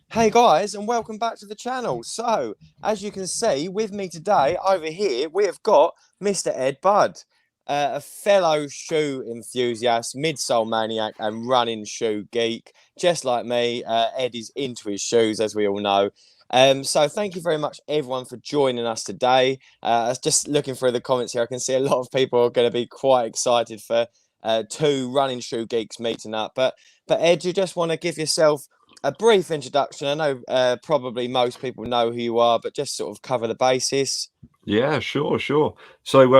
Hey guys, and welcome back to the channel. So, as you can see, with me today over here, we have got Mr. Edd Bud, a fellow shoe enthusiast, midsole maniac, and running shoe geek, just like me. Edd is into his shoes, as we all know. So, thank you very much, everyone, for joining us today. I was just looking through the comments here. I can see a lot of people are going to be quite excited for two running shoe geeks meeting up. But Edd, you just want to give yourself a brief introduction. I know probably most people know who you are, but just sort of cover the basis. Yeah, sure. So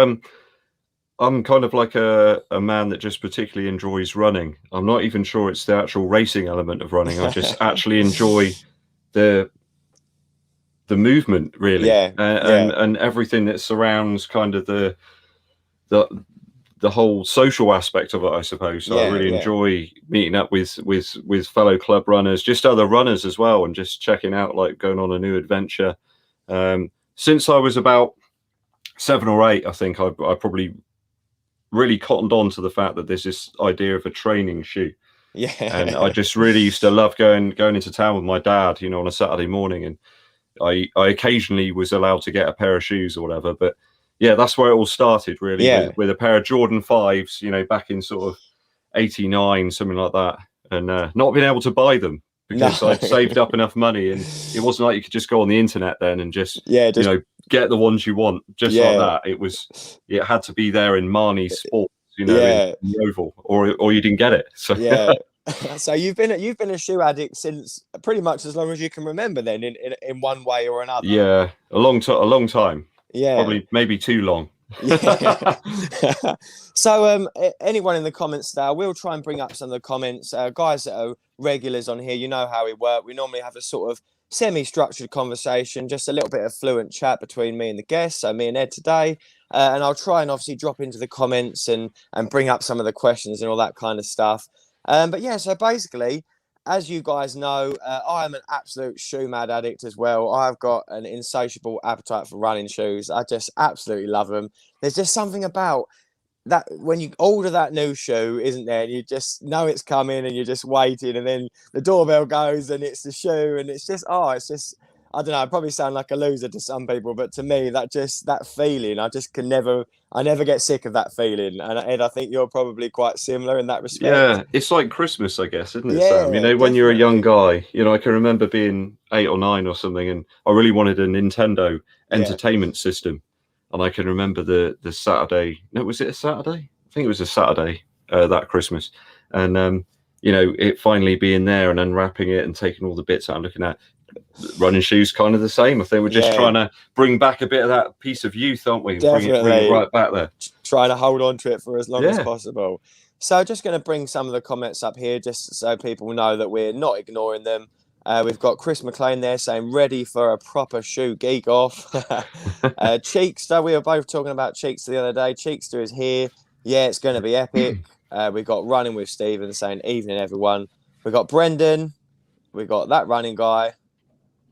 I'm kind of like a man that just particularly enjoys running. I'm not even sure it's the actual racing element of running. I just actually enjoy the movement, really, Yeah, and everything that surrounds kind of the the whole social aspect of it, I suppose. So I really yeah. enjoy meeting up with fellow club runners, just other runners as well, and just checking out, like, going on a new adventure. Since I was about 7 or 8, I think I probably really cottoned on to the fact that there's this idea of a training shoe. And I Yeah. just really used to love going into town with my dad, on a Saturday morning. And I occasionally was allowed to get a pair of shoes or whatever. But yeah, that's where it all started, really, Yeah. with a pair of Jordan 5s, back in sort of 89, something like that. And not being able to buy them No. because I'd saved up enough money. And it wasn't like you could just go on the internet then and just, Yeah, just get the ones you want just like yeah, that. It had to be there in Marnie Sports, in yeah, the Oval, or you didn't get it. So yeah. So you've been a shoe addict since pretty much as long as you can remember, then, in one way or another. yeah, a long time, Yeah. probably maybe too long. Yeah. So, anyone in the comments there, we'll try and bring up some of the comments. Guys that are regulars on here, you know how we work. We normally have a sort of semi-structured conversation, just a little bit of fluent chat between me and the guests. So me and Edd today, and I'll try and obviously drop into the comments and bring up some of the questions and all that kind of stuff. But yeah, so basically, as you guys know, I am an absolute shoe mad addict as well. I've got an insatiable appetite for running shoes. I just absolutely love them. There's just something about that when you order that new shoe, isn't there? And you just know it's coming and you're just waiting, and then the doorbell goes and it's the shoe, and it's just, it's just, I don't know, I probably sound like a loser to some people, but to me, that feeling, I never get sick of that feeling. And Edd, I think you're probably quite similar in that respect. Yeah, it's like Christmas, I guess, isn't it, Sam? Yeah, When you're a young definitely. guy, I can remember being 8 or 9 or something, and I really wanted a Nintendo Yeah, entertainment system. And I can remember the Saturday. No, was it a Saturday? I think it was a Saturday, that Christmas. And it finally being there and unwrapping it and taking all the bits out and looking at running shoes, kind of the same. I think we're just yeah, trying to bring back a bit of that piece of youth, aren't we? And bring it definitely. right back there. Trying to hold on to it for as long as Yeah. possible. So just going to bring some of the comments up here just so people know that we're not ignoring them. We've got Chris McLean there saying ready for a proper shoe geek off. Cheekster, we were both talking about Cheekster the other day. Cheekster is here. Yeah, it's going to be epic. We've got Running with Stephen saying evening everyone. We've got Brendan. We've got that running guy.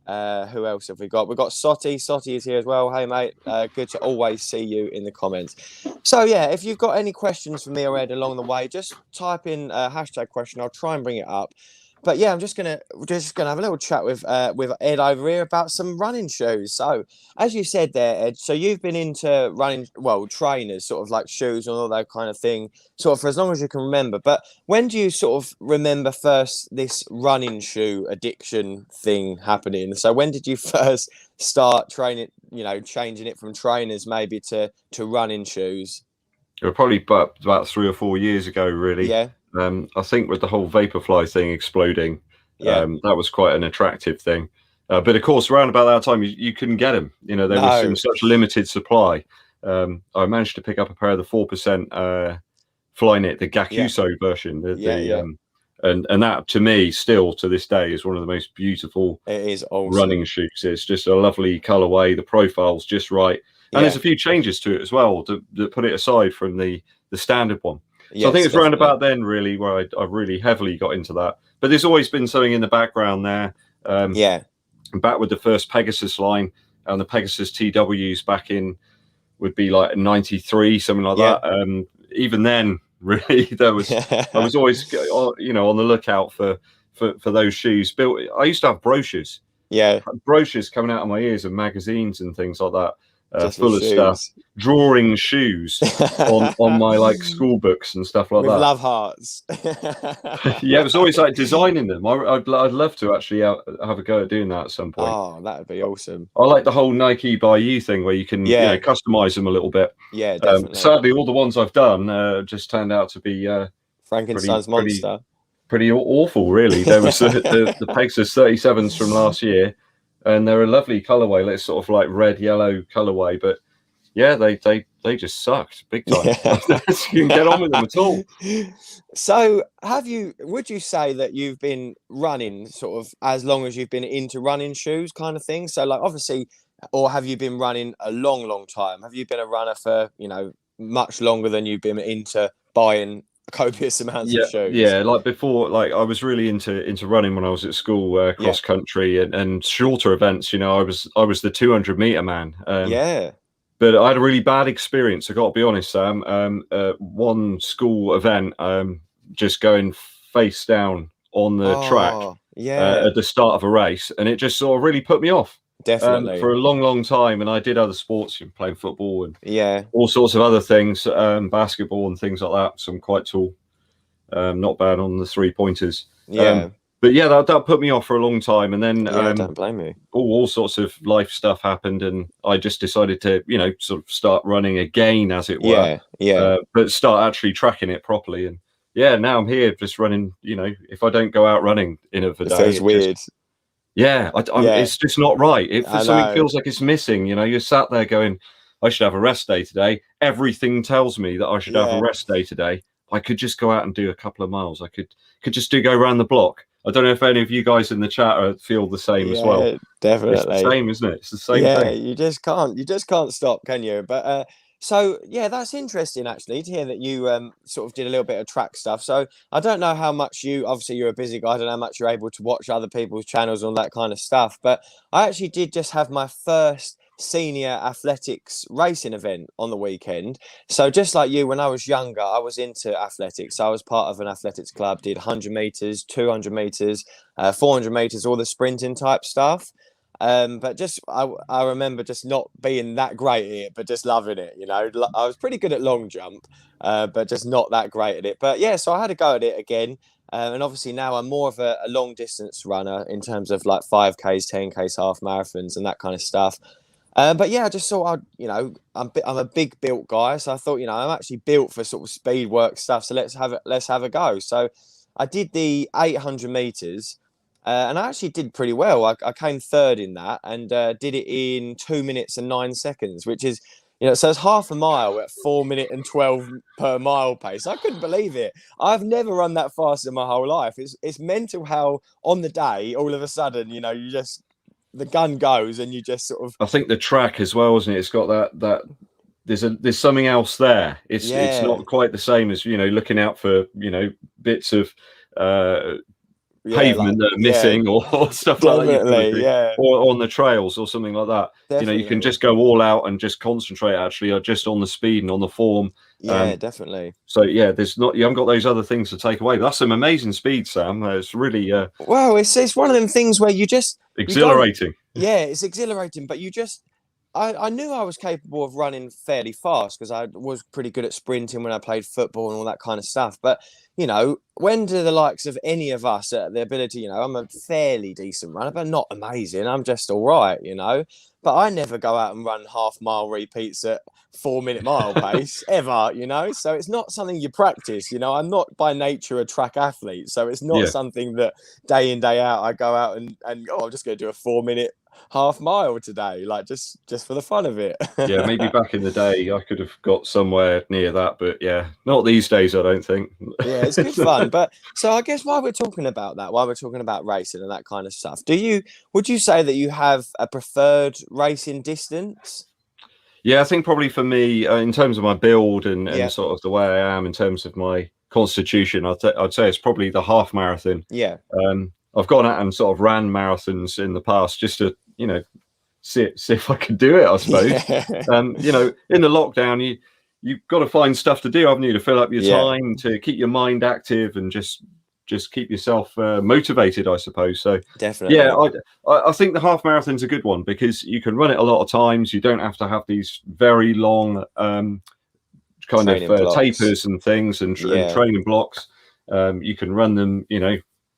Who else have we got? We've got Soti. Soti is here as well. Hey, mate. Good to always see you in the comments. So, yeah, if you've got any questions for me or Edd along the way, just type in a hashtag question. I'll try and bring it up. But yeah, I'm just gonna have a little chat with Edd over here about some running shoes. So, as you said there, Edd, so you've been into running, well, trainers, sort of like shoes and all that kind of thing, sort of for as long as you can remember. But when do you sort of remember first this running shoe addiction thing happening? So, when did you first start training? Changing it from trainers maybe to running shoes. It was probably about 3 or 4 years ago, really. Yeah, I think with the whole Vaporfly thing exploding, yeah, that was quite an attractive thing. But of course, around about that time, you couldn't get them. They was in no, such limited supply. I managed to pick up a pair of the 4% Flyknit, the yeah, Gakuso version, yeah. and that, to me, still to this day, is one of the most beautiful It is awesome. running shoes. It's just a lovely colorway. The profile's just right, and there's Yeah. a few changes to it as well to put it aside from the standard one. So I think Yes, it's around definitely. about then, really, where I really heavily got into that. But there's always been something in the background there. Yeah, Back with the first Pegasus line and the Pegasus TWs back in would be like 93, something like yeah. that. Even then, really, I was always, on the lookout for for those shoes. Built. I used to have brochures. Yeah. Brochures coming out of my ears and magazines and things like that, Just full with of stuff, shoes. drawing shoes on my like school books and stuff like with that. love hearts. Yeah, it was always like designing them. I'd love to actually have a go at doing that at some point. Oh, that would be awesome. I like the whole Nike by you thing where you can Yeah. customize them a little bit. Yeah, definitely. Sadly, all the ones I've done just turned out to be Frankenstein's monster. Pretty awful, really. There was the Pegasus 37s from last year, and they're a lovely colorway. It's sort of like red yellow colorway, but yeah, they just sucked big time. Yeah. You can get on with them at all. So would you say that you've been running sort of as long as you've been into running shoes kind of thing? So like obviously, or have you been running a long time? Have you been a runner for, much longer than you've been into buying copious amounts of shoes? Yeah, like before, like I was really into running when I was at school, cross country and shorter events. I was the 200-meter man. Yeah. But I had a really bad experience. I got to be honest, Sam. One school event, just going face down on the track at the start of a race, and it just sort of really put me off. Definitely. For a long time, and I did other sports, playing football and all sorts of other things, basketball and things like that. So I'm quite tall, not bad on the 3-pointers. But yeah, that put me off for a long time, and then don't blame me. All sorts of life stuff happened, and I just decided to, sort of start running again, as it were. But start actually tracking it properly, and now I'm here just running. If I don't go out running in a day, it feels weird. It's just not right. If something feels like it's missing, you're sat there going, I should have a rest day today. Everything tells me that I should have a rest day today. I could just go out and do a couple of miles. I could just go around the block. I don't know if any of you guys in the chat feel the same as well. Definitely. It's the same, isn't it? It's the same thing. You just can't stop, can you? But so that's interesting actually to hear that you sort of did a little bit of track stuff. So I don't know how much obviously you're a busy guy. I don't know how much you're able to watch other people's channels and all that kind of stuff. But I actually did just have my first senior athletics racing event on the weekend. So just like you, when I was younger, I was into athletics. I was part of an athletics club, did 100 meters, 200 meters, 400 meters, all the sprinting type stuff. But just I remember just not being that great at it, but just loving it. I was pretty good at long jump, but just not that great at it. But so I had a go at it again. And obviously now I'm more of a long distance runner in terms of like 5Ks, 10Ks, half marathons and that kind of stuff. But I just thought I'm a big built guy, so I thought I'm actually built for sort of speed work stuff. So let's have a go. So I did the 800 meters, and I actually did pretty well. I came third in that, and did it in 2 minutes and 9 seconds, which is so it's half a mile at 4 minute and 12 per mile pace. I couldn't believe it. I've never run that fast in my whole life. It's mental how on the day all of a sudden you just. The gun goes and you just sort of. I think the track as well, isn't it? It's got that. There's something else there. It's not quite the same as looking out for bits of pavement that are missing or stuff like that. Or on the trails or something like that. Definitely. You can just go all out and just concentrate actually just on the speed and on the form. Definitely. So you haven't got those other things to take away. But that's some amazing speed, Sam. It's really well, it's one of them things where you just exhilarating. It's exhilarating, but I knew I was capable of running fairly fast because I was pretty good at sprinting when I played football and all that kind of stuff. But when do the likes of any of us the ability, I'm a fairly decent runner, but not amazing. I'm just all right, But I never go out and run half-mile repeats at 4 minute mile pace ever, So it's not something you practice, I'm not by nature a track athlete, so it's not something that day in day out I go out and I'm just going to do a 4 minute half mile today, like just for the fun of it. Maybe back in the day I could have got somewhere near that, but not these days I don't think. It's good fun. But so I guess while we're talking about racing and that kind of stuff, would you say that you have a preferred racing distance? I think probably for me in terms of my build and sort of the way I am in terms of my constitution, I'd say it's probably the half marathon. I've gone out and sort of ran marathons in the past just to see if I could do it, I suppose. In the lockdown you've got to find stuff to do, haven't you, to fill up your time, to keep your mind active and just just keep yourself motivated, I suppose. So Definitely. yeah, I think the half marathon's a good one because you can run it a lot of times. You don't have to have these very long kind Training of blocks. tapers and things and training blocks. You can run them,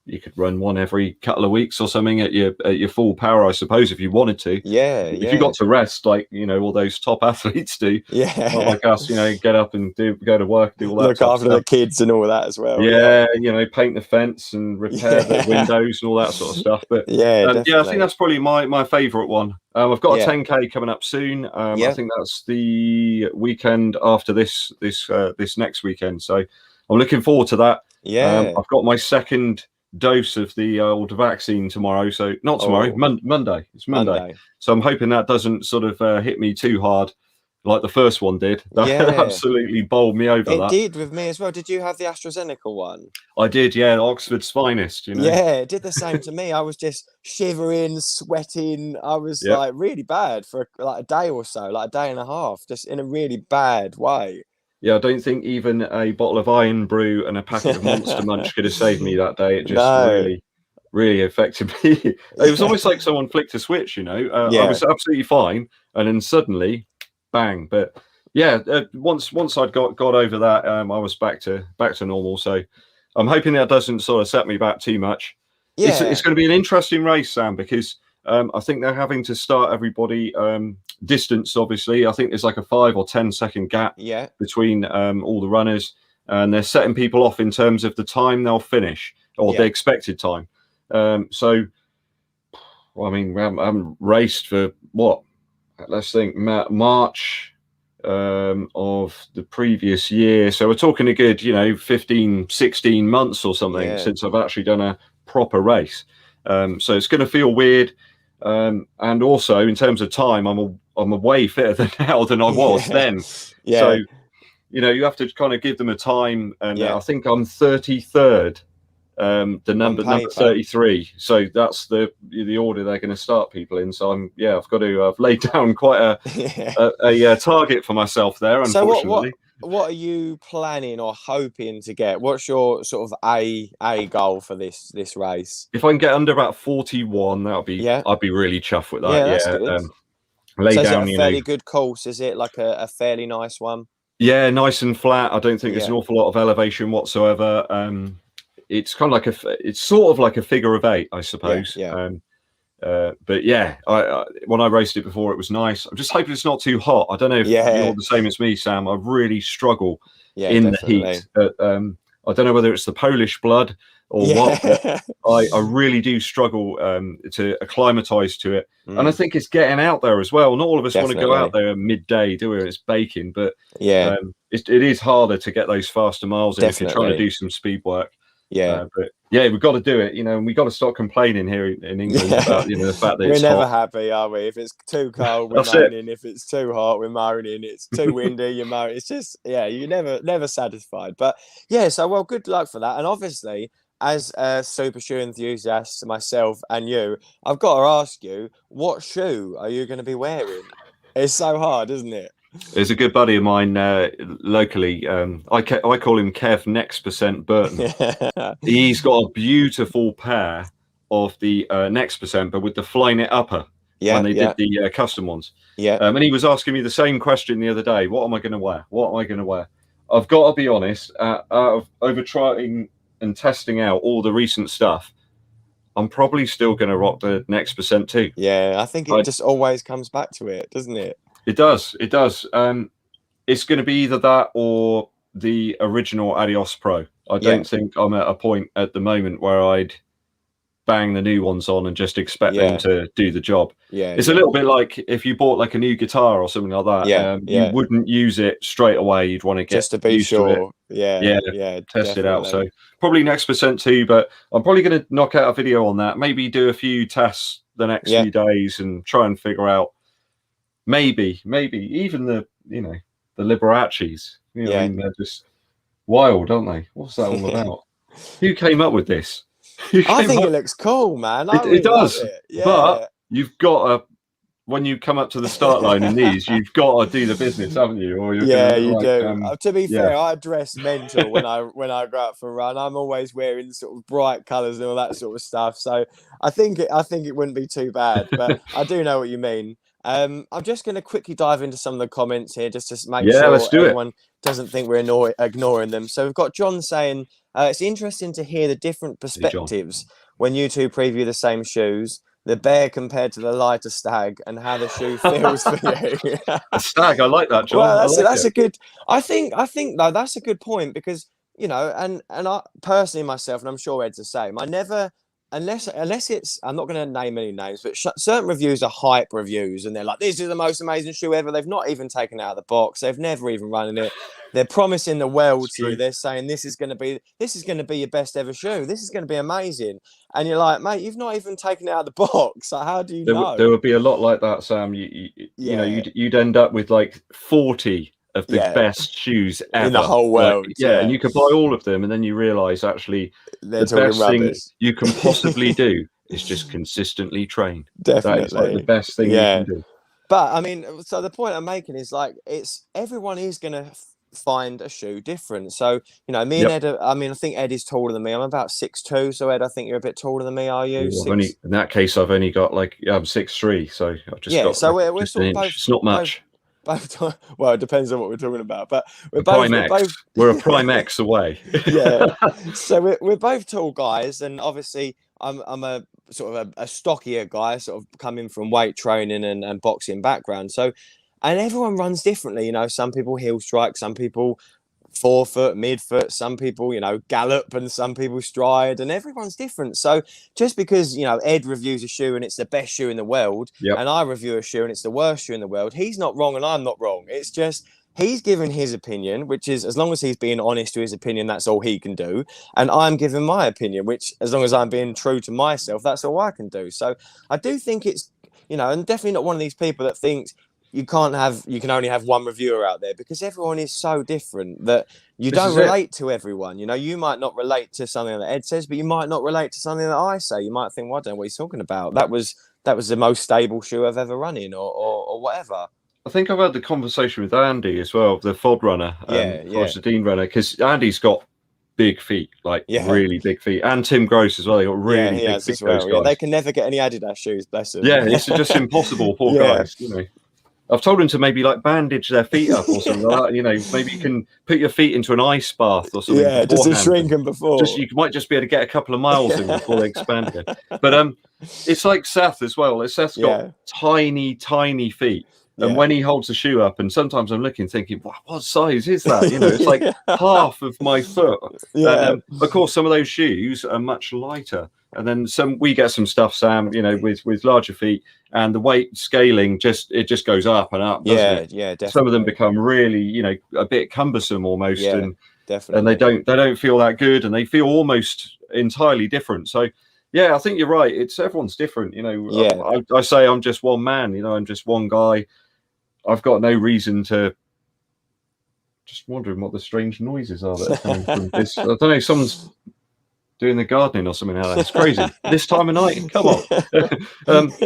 you could run one every couple of weeks or something at your full power, I suppose, if you wanted to. If you got to rest, like all those top athletes do, not like us, get up and go to work, do all that. Look after the kids and all that as well. Paint the fence and repair the windows and all that sort of stuff. But I think that's probably my favourite one. I've got a 10K coming up soon. I think that's the weekend after this next weekend. So I'm looking forward to that. I've got my second dose of the old vaccine tomorrow. So not tomorrow, Monday. It's Monday. So I'm hoping that doesn't sort of hit me too hard like the first one did. That absolutely bowled me over. It did with me as well. Did you have the AstraZeneca one? I did, yeah. Oxford's finest, Yeah, it did the same to me. I was just shivering, sweating. I was like really bad for like a day or so, like a day and a half, just in a really bad way. Yeah, I don't think even a bottle of Iron Brew and a packet of Monster Munch could have saved me that day. It just really affected me. It was almost like someone flicked a switch, I was absolutely fine, and then suddenly, bang. But yeah, once I'd got over that, I was back to normal. So I'm hoping that doesn't sort of set me back too much. It's going to be an interesting race, Sam, because I think they're having to start everybody distance. Obviously, I think there's like a 5 or 10 second gap between all the runners, and they're setting people off in terms of the time they'll finish or the expected time. So, I mean, I haven't raced for what? Let's think, March of the previous year. So we're talking a good, 15, 16 months or something since I've actually done a proper race. So it's going to feel weird. And also in terms of time, I'm a way fitter now than I was then. So, you have to kind of give them a time. And I think I'm 33rd. The number 33, so that's the order they're going to start people in. So I've got to lay down quite a target for myself there, unfortunately. So what are you planning or hoping to get? What's your sort of a goal for this race? If I can get under about 41, I'd be really chuffed with that. That's good. Lay so down, is it a fairly good course? Is it like a fairly nice one? Yeah, nice and flat. I don't think there's an awful lot of elevation whatsoever. It's kind of like it's sort of like a figure of 8, I suppose. But yeah, when I raced it before, it was nice. I'm just hoping it's not too hot. I don't know if you're the same as me, Sam. I really struggle in the heat. I don't know whether it's the Polish blood or what. But I really do struggle to acclimatise to it. And I think it's getting out there as well. Not all of us want to go out there midday, do we? It's baking, but it is harder to get those faster miles in if you're trying to do some speed work. But we've got to do it, and we've got to stop complaining here in England about the fact that we're it's never hot. happy, are we? If it's too cold, we're moaning. If it's too hot, we're moaning. It's too windy, you're moaning. It's just you're never satisfied. But so good luck for that. And obviously, as a super shoe enthusiast myself and you, I've got to ask you, what shoe are you going to be wearing? It's so hard, isn't it? There's a good buddy of mine locally. I call him Kev Next Percent Burton. He's got a beautiful pair of the Next Percent, but with the Flyknit upper when they did the custom ones. And he was asking me the same question the other day. What am I going to wear? What am I going to wear? I've got to be honest. Out of over trying and testing out all the recent stuff, I'm probably still going to rock the Next Percent too. Yeah, I think it just always comes back to it, doesn't it? It does. It does. It's going to be either that or the original Adios Pro. I don't think I'm at a point at the moment where I'd bang the new ones on and just expect them to do the job. It's a little bit like if you bought like a new guitar or something like that. You wouldn't use it straight away. You'd want to get just to be sure. Test it out. So probably Next Percent too, but I'm probably going to knock out a video on that. Maybe do a few tests the next few days and try and figure out. Maybe even the Liberace's. I mean, they're just wild, aren't they? What's that all about? Who came up with this? I think it looks cool, man. It does, but you've got to when you come up to the start line in these, you've got to do the business, haven't you? Or you're Yeah, gonna you look do. To be yeah. fair, I dress mental when I go out for a run. I'm always wearing sort of bright colours and all that sort of stuff. So I think it wouldn't be too bad. But I do know what you mean. I'm just going to quickly dive into some of the comments here, just to make Yeah, let's sure do it. everyone doesn't think we're ignoring them. So we've got John saying it's interesting to hear the different perspectives when you two preview the same shoes. The bear compared to the lighter stag, and how the shoe feels for you. A stag, I like that, John. Well, that's a good. I think though that's a good point, because and I personally myself, and I'm sure Ed's the same. I never, unless it's, I'm not going to name any names, but certain reviews are hype reviews, and they're like, "This is the most amazing shoe ever." They've not even taken it out of the box. They've never even run in it. They're promising the world to you. They're saying this is going to be your best ever shoe. This is going to be amazing. And you're like, mate, you've not even taken it out of the box. So how do you know? There would be a lot like that, Sam. You know, you'd end up with like 40 of the best shoes ever in the whole world. Like, and you could buy all of them, and then you realise actually they're the best rubbish. thing you can possibly do is just consistently train. Definitely, that is like the best thing you can do. But I mean, so the point I'm making is like, everyone is gonna find a shoe different. So me and Edd, I think Edd is taller than me. I'm about 6'2", so Edd, I think you're a bit taller than me. Are you? In that case, I've only got like I'm 6'3", so I've just got so like, we're sort of both, it's not much. Both, well, it depends on what we're talking about, but we're a prime X away. So we're both tall guys, and obviously I'm a sort of a stockier guy, sort of coming from weight training and boxing background. So, and everyone runs differently. Some people heel strike, some people forefoot, midfoot, some people, gallop, and some people stride, and everyone's different. So just because, Edd reviews a shoe and it's the best shoe in the world, and I review a shoe and it's the worst shoe in the world, he's not wrong and I'm not wrong. It's just he's given his opinion, which is, as long as he's being honest to his opinion, that's all he can do. And I'm giving my opinion, which, as long as I'm being true to myself, that's all I can do. So I do think it's, and definitely not one of these people that thinks you can only have one reviewer out there, because everyone is so different that you don't relate to everyone. You might not relate to something that Edd says, but you might not relate to something that I say. You might think, well, I don't know what he's talking about. That was the most stable shoe I've ever run in, or whatever. I think I've had the conversation with Andy as well, the FOD runner, the Dean runner, because Andy's got big feet, like really big feet, and Tim Gross as well. They got really big feet. As well. Yeah, they can never get any Adidas shoes, bless them. Yeah, it's just impossible, poor guys. I've told him to maybe like bandage their feet up or something like that. Maybe you can put your feet into an ice bath or something. Yeah, just to shrink them before. You might just be able to get a couple of miles in before they expand again. But it's like Seth as well. Seth's got tiny, tiny feet. And when he holds the shoe up, and sometimes I'm looking thinking, what size is that? It's like half of my foot. And, of course, some of those shoes are much lighter. And then we get some stuff, Sam, with larger feet, and the weight scaling just goes up and up. Definitely. Some of them become really, a bit cumbersome almost, and definitely. And they don't feel that good, and they feel almost entirely different. So yeah, I think you're right. Everyone's different. I say I'm just one man. I'm just one guy. I've got no reason to. Just wondering what the strange noises are that are coming from this. I don't know. Someone's doing the gardening or something like that. It's crazy. This time of night. Come on.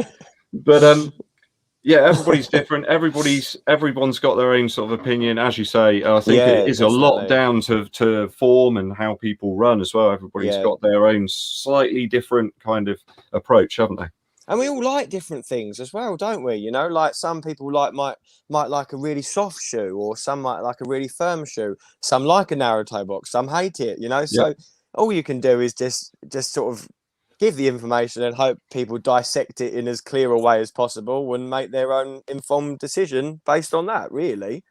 Yeah, everybody's different. Everyone's got their own sort of opinion, as you say. I think it is definitely a lot down to form and how people run as well. Everybody's got their own slightly different kind of approach, haven't they? And we all like different things as well, don't we? Like some people might like a really soft shoe, or some might like a really firm shoe. Some like a narrow toe box, some hate it. So all you can do is just sort of give the information and hope people dissect it in as clear a way as possible and make their own informed decision based on that, really.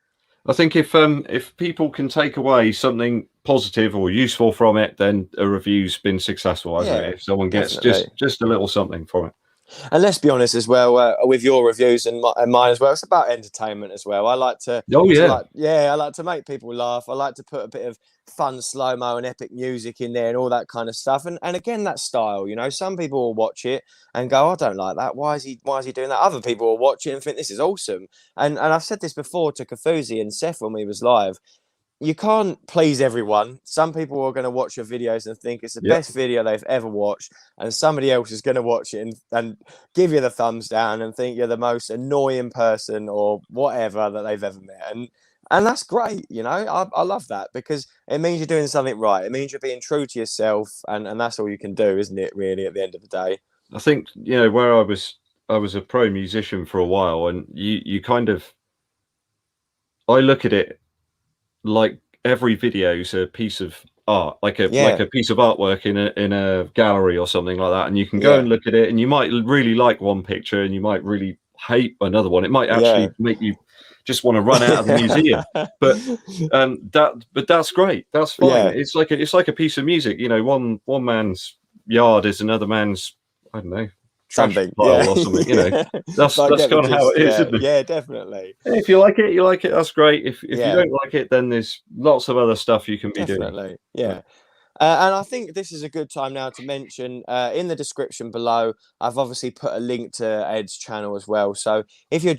I think if people can take away something positive or useful from it, then a review's been successful, hasn't it? If someone gets just a little something from it. And let's be honest as well, with your reviews and mine as well, it's about entertainment as well. I like to, I like to make people laugh. I like to put a bit of fun slow-mo and epic music in there and all that kind of stuff. And again, that style, some people will watch it and go, I don't like that. Why is he doing that? Other people will watch it and think this is awesome. And I've said this before to Kafuzi and Seth when we was live. you can't please everyone. Some people are going to watch your videos and think it's the Yep. best video they've ever watched, and somebody else is going to watch it and give you the thumbs down and think you're the most annoying person or whatever that they've ever met. And that's great, you know. I love that because it means you're doing something right. It means you're being true to yourself, and that's all you can do, isn't it? Really, at the end of the day. I think, you know, where I was a pro musician for a while, and you kind of, I look at it like every video is a piece of art, like a piece of artwork in a gallery or something like that, and you can go and look at it, and you might really like one picture, and you might really hate another one. It might actually make you just want to run out of the museum. But that's great. That's fine. It's like a piece of music. You know, one man's yard is another man's, I don't know, something or something. You know, that's kind of how it is, isn't it? Yeah, definitely. And if you like it, you like it. That's great. If you don't like it, then there's lots of other stuff you can be doing. Yeah. And I think this is a good time now to mention in the description below, I've obviously put a link to Edd's channel as well. So if you're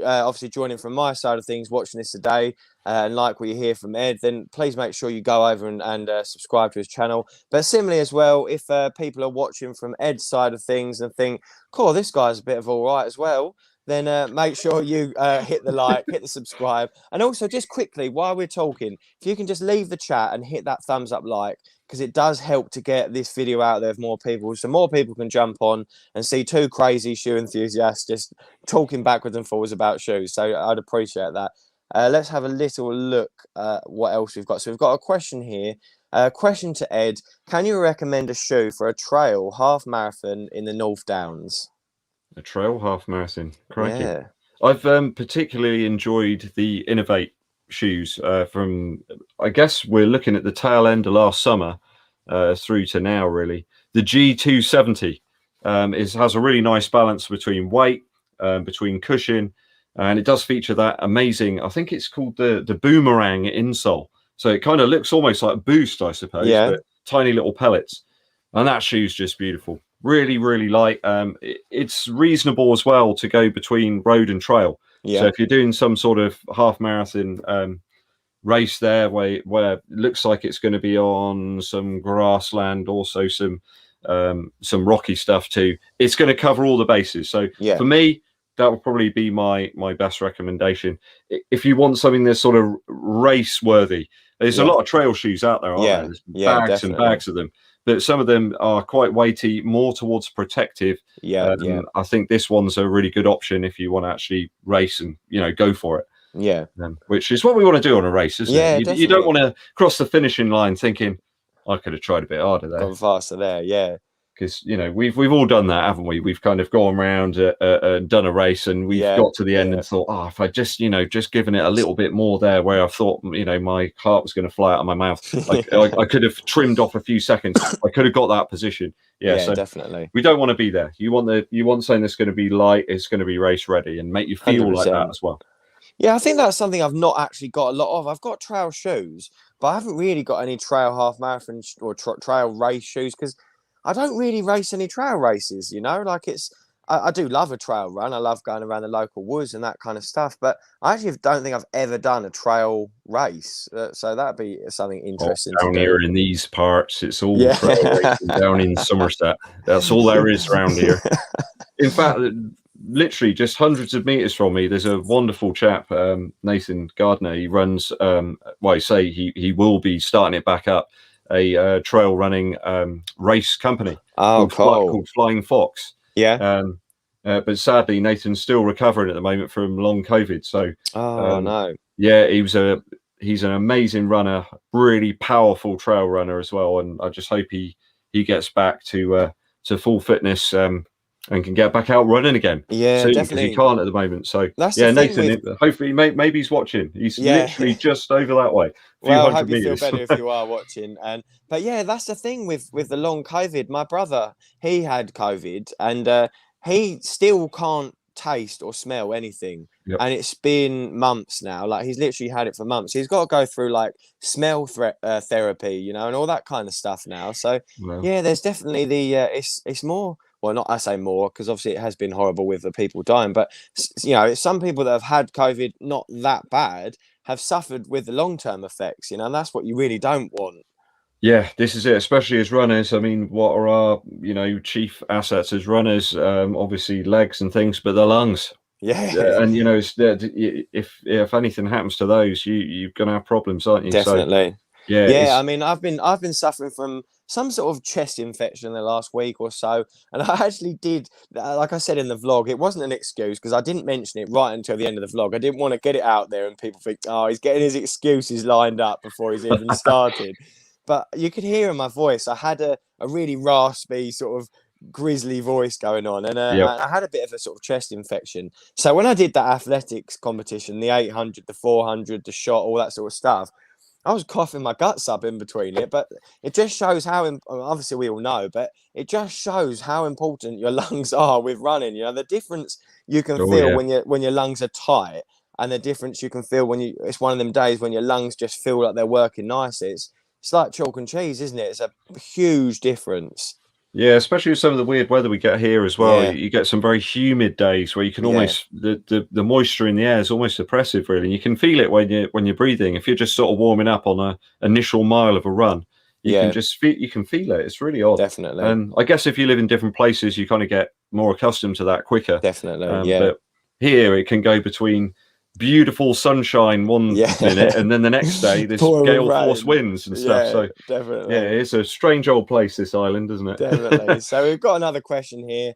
obviously joining from my side of things, watching this today, and like what you hear from Edd, then please make sure you go over and subscribe to his channel. But similarly as well, if people are watching from Edd's side of things and think, cool, this guy's a bit of all right as well, then make sure you hit the like, hit the subscribe. And also, just quickly, while we're talking, if you can just leave the chat and hit that thumbs up like, because it does help to get this video out there with more people, so more people can jump on and see two crazy shoe enthusiasts just talking backwards and forwards about shoes. So I'd appreciate that. Let's have a little look at what else we've got. So we've got a question here. Question to Edd. Can you recommend a shoe for a trail half marathon in the North Downs? A trail half marathon. Crikey. Yeah. I've particularly enjoyed the Innovate shoes from, I guess we're looking at the tail end of last summer through to now, really. The G270 has a really nice balance between weight, between cushion, and it does feature that amazing, I think it's called the boomerang insole. So it kind of looks almost like a Boost, I suppose, but tiny little pellets. And that shoe's just beautiful. Really, really light. It's reasonable as well to go between road and trail. So if you're doing some sort of half marathon race there where it looks like it's going to be on some grassland, also some rocky stuff too, it's going to cover all the bases. So for me, that would probably be my best recommendation. If you want something that's sort of race worthy, there's a lot of trail shoes out there, aren't there? There's bags and bags of them. But some of them are quite weighty, more towards protective. I think this one's a really good option if you want to actually race and, you know, go for it. Which is what we want to do on a race, isn't it? You don't want to cross the finishing line thinking, I could have tried a bit harder there. Gone faster there, because, you know, we've all done that, haven't we? We've kind of gone around and done a race, and we've got to the end and thought, oh, if I just, you know, just given it a little bit more there, where I thought, you know, my heart was going to fly out of my mouth. I could have trimmed off a few seconds. I could have got that position. So definitely. We don't want to be there. You want something that's going to be light. It's going to be race ready and make you feel 100%. Like that as well. Yeah, I think that's something I've not actually got a lot of. I've got trail shoes, but I haven't really got any trail half marathon or trail race shoes because I don't really race any trail races, you know, like I do love a trail run. I love going around the local woods and that kind of stuff, but I actually don't think I've ever done a trail race. So that'd be something interesting. Down here in these parts, it's all trail racing down in Somerset. That's all there is around here. In fact, literally just hundreds of meters from me, there's a wonderful chap, Nathan Gardner. He runs, he will be starting it back up, a trail running race company called Flying Fox. But sadly Nathan's still recovering at the moment from long COVID, so he's an amazing runner, really powerful trail runner as well, and I just hope he gets back to full fitness and can get back out running again. Soon, definitely. He can't at the moment. So Nathan, hopefully maybe he's watching. He's literally just over that way. Well, I hope you feel better if you are watching. But yeah, that's the thing with the long COVID. My brother, he had COVID, and he still can't taste or smell anything. And it's been months now. Like, he's literally had it for months. He's got to go through like smell therapy, you know, and all that kind of stuff now. So there's definitely the it's more. Well, not I say more, because obviously it has been horrible with the people dying, but you know, some people that have had COVID, not that bad, have suffered with the long-term effects, and that's what you really don't want. Yeah, this is it, especially as runners. I mean, what are our, chief assets as runners? Obviously legs and things, but the lungs. Yeah, And it's if anything happens to those, you're gonna have problems, aren't you? definitely. So yeah, Yeah, I it's mean, I've been suffering from some sort of chest infection in the last week or so, and I actually did, like I said in the vlog, it wasn't an excuse because I didn't mention it right until the end of the vlog. I didn't want to get it out there and people think, oh, he's getting his excuses lined up before he's even started. But you could hear in my voice, I had a really raspy sort of grisly voice going on, and yep. I had a bit of a sort of chest infection. So when I did that athletics competition, the 800, the 400, the shot, all that sort of stuff, I was coughing my guts up in between it, but it just shows how, obviously we all know, but it just shows how important your lungs are with running. The difference you can Oh feel yeah. when your lungs are tight, and the difference you can feel when it's one of them days when your lungs just feel like they're working nice. It's like chalk and cheese, isn't it? It's a huge difference. Yeah, especially with some of the weird weather we get here as well. Yeah, You get some very humid days where you can yeah, almost the moisture in the air is almost oppressive, really. And you can feel it when you're breathing. If you're just sort of warming up on a initial mile of a run, yeah, you can feel it. It's really odd. definitely, And I guess if you live in different places, you kind of get more accustomed to that quicker. definitely, yeah, But here it can go between beautiful sunshine one yeah. minute and then the next day there's Pouring gale force rain. winds and stuff. Yeah, So definitely. yeah, it's a strange old place, this island, isn't Definitely. it? So we've got another question here.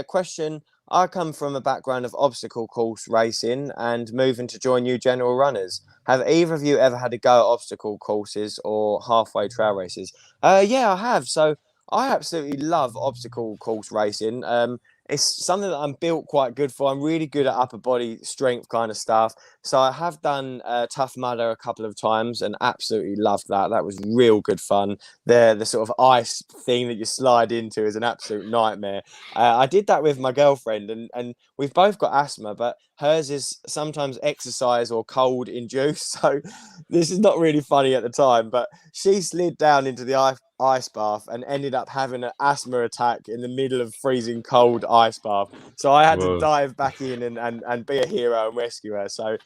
Question: I come from a background of obstacle course racing and moving to join you general runners. Have either of you ever had to go at obstacle courses or halfway trail races? Yeah, I have. So I absolutely love obstacle course racing. It's something that I'm built quite good for. I'm really good at upper body strength kind of stuff. So I have done Tough Mudder a couple of times and absolutely loved that. That was real good fun. The sort of ice thing that you slide into is an absolute nightmare. I did that with my girlfriend, and we've both got asthma, but hers is sometimes exercise or cold induced. So this is not really funny at the time, but she slid down into the ice bath and ended up having an asthma attack in the middle of freezing cold ice bath. So I had to Whoa. dive back in and be a hero and rescue her. So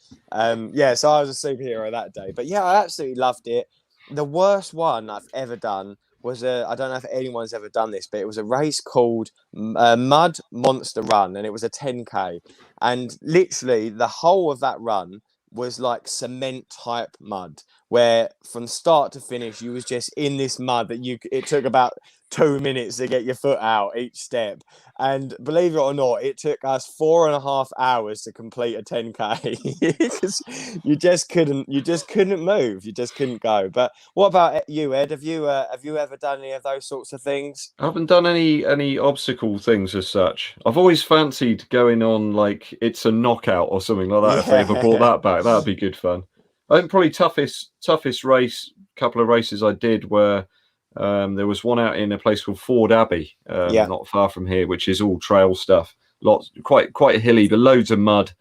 yeah, so I was a superhero that day. But yeah, I absolutely loved it. The worst one I've ever done was I don't know if anyone's ever done this, but it was a race called Mud Monster Run, and it was a 10K. And literally the whole of that run was like cement type mud, where from start to finish you was just in this mud that it took about 2 minutes to get your foot out each step. And believe it or not, it took us 4.5 hours to complete a 10K because you just couldn't move, you just couldn't go. But what about you, Ed? Have you ever done any of those sorts of things? I haven't done any obstacle things as such. I've always fancied going on like It's a Knockout or something like that. If they ever brought Yeah, that back, that'd be good fun. I think probably toughest race, couple of races I did were there was one out in a place called Ford Abbey, yeah, not far from here, which is all trail stuff. Lots, quite hilly, but loads of mud,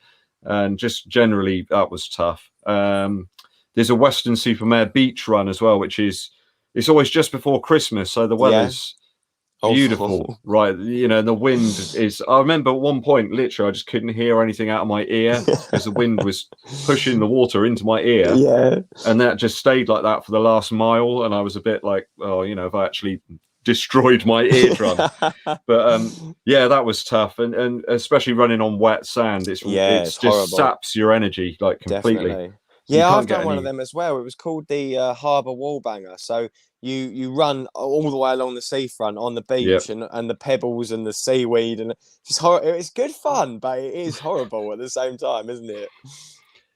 and just generally that was tough. There's a Western Supermare beach run as well, which is it's always just before Christmas, so the yeah. weather's beautiful, right? And the wind is. I remember at one point, literally, I just couldn't hear anything out of my ear because the wind was pushing the water into my ear. Yeah. And that just stayed like that for the last mile, and I was a bit like, oh, have I actually destroyed my eardrum? But yeah, that was tough, and especially running on wet sand, it's It's just horrible. saps your energy like completely. Definitely. You Yeah, can't I've get done one of any. them as well. It was called the Harbour Wall Banger. So you run all the way along the seafront on the Yep. beach and the pebbles and the seaweed, and it's good fun, but it is horrible at the same time, isn't it?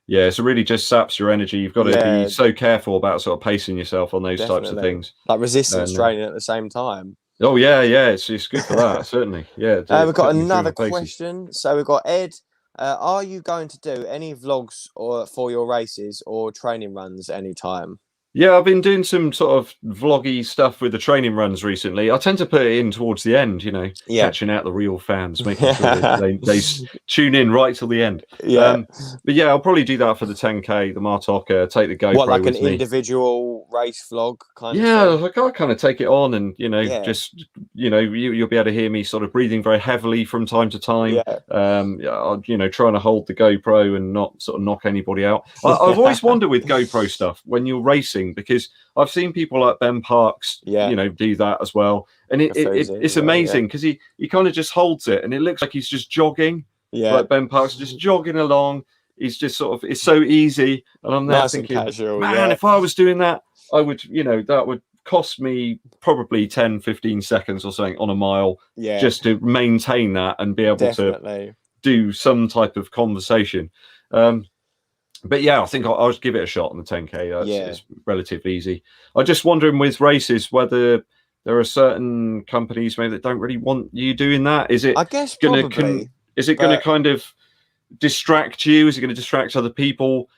Yeah, so really just saps your energy. You've got to be Yeah, so careful about sort of pacing yourself on those types of definitely. things. Like resistance And training at the same time. oh yeah, it's good for that, certainly. Yeah, We've got putting you through another the paces. question. So we've got Ed. Are you going to do any vlogs or for your races or training runs anytime? Yeah, I've been doing some sort of vloggy stuff with the training runs recently. I tend to put it in towards the end, Yeah. catching out the real fans, making sure they tune in right till the end. Yeah. But yeah, I'll probably do that for the 10K, the Martok, take the GoPro What, like an with me. individual race vlog kind of Yeah, thing? like I kind of take it on, and Yeah. just you'll be able to hear me sort of breathing very heavily from time to time. Yeah. Trying to hold the GoPro and not sort of knock anybody out. I've always wondered with GoPro stuff when you're racing, because I've seen people like Ben Parks, Yeah. do that as well, and it's amazing because he kind of just holds it, and it looks like he's just jogging. Yeah. Like Ben Parks just jogging along. He's just sort of, it's so easy, and I'm there Nice thinking, and casual, man, if I was doing that, I would, that would cost me probably 10, 15 seconds or something on a mile, just to maintain that and be able to do some type of conversation. But yeah, I think I'll just give it a shot on the 10K. It's relatively easy. I'm just wondering with races whether there are certain companies maybe that don't really want you doing that. Is it? I guess probably. Is it going to kind of distract you? Is it going to distract other people?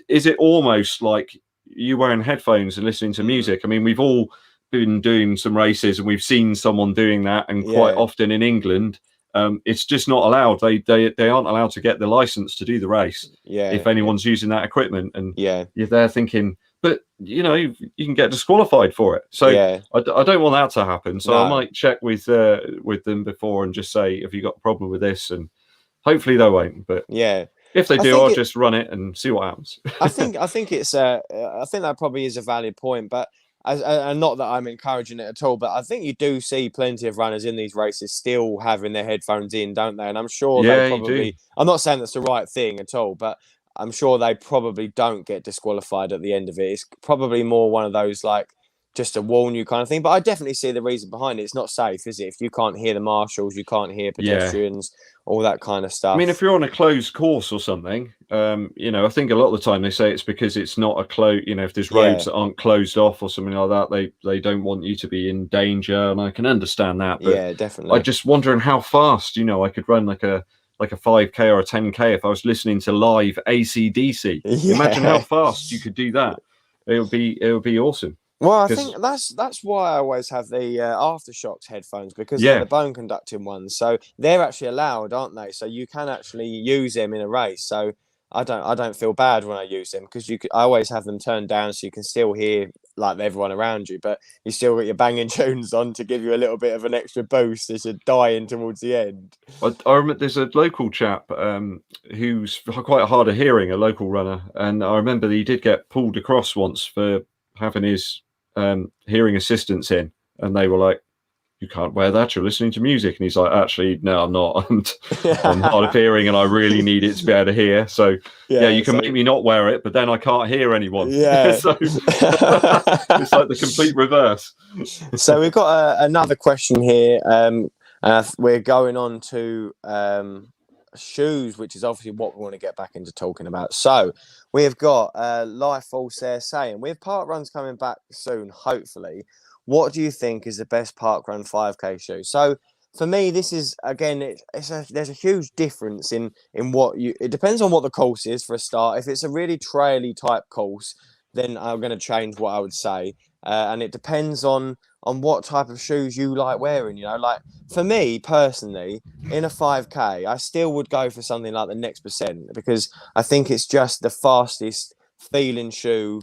Is it almost like you wearing headphones and listening to music? I mean, we've all been doing some races and we've seen someone doing that, and quite often in England, it's just not allowed. They aren't allowed to get the license to do the race if anyone's using that equipment. And you're there thinking, but you can get disqualified for it. So I don't want that to happen. So I might check with them before and just say, have you got a problem with this? And hopefully they won't. But if they do, I'll just run it and see what happens. I think it's I think that probably is a valid point, but and not that I'm encouraging it at all, but I think you do see plenty of runners in these races still having their headphones in, don't they? And I'm sure they probably, I'm not saying that's the right thing at all, but I'm sure they probably don't get disqualified at the end of it. It's probably more one of those like just to warn you kind of thing. But I definitely see the reason behind it. It's not safe, is it? If you can't hear the marshals, you can't hear pedestrians, all that kind of stuff. I mean, if you're on a closed course or something, I think a lot of the time they say it's because it's not a close. If there's roads that aren't closed off or something like that, they don't want you to be in danger, and I can understand that. But definitely. I'm just wondering how fast, I could run like a 5K or a 10K if I was listening to live AC/DC. Imagine how fast you could do that. It would be awesome. Well, I think that's why I always have the Aftershocks headphones, because they're the bone conducting ones. So they're actually allowed, aren't they? So you can actually use them in a race. So I don't feel bad when I use them, because I always have them turned down so you can still hear like everyone around you, but you still got your banging tunes on to give you a little bit of an extra boost as you're dying towards the end. I remember there's a local chap who's quite hard of hearing, a local runner, and I remember that he did get pulled across once for having his hearing assistance in, and they were like, you can't wear that, you're listening to music. And he's like, actually, no, I'm not. I'm hard of hearing and I really need it to be able to hear. So you can make me not wear it, but then I can't hear anyone. So it's like the complete reverse. So we've got another question here. We're going on to shoes, which is obviously what we want to get back into talking about. So we've got Life Force there saying, with park runs coming back soon, hopefully, what do you think is the best park run 5K shoe? So for me, this is, again, there's a huge difference in what it depends on what the course is for a start. If it's a really traily type course, then I'm going to change what I would say. And it depends on what type of shoes you like wearing. Like for me personally, in a 5K, I still would go for something like the Next Percent, because I think it's just the fastest feeling shoe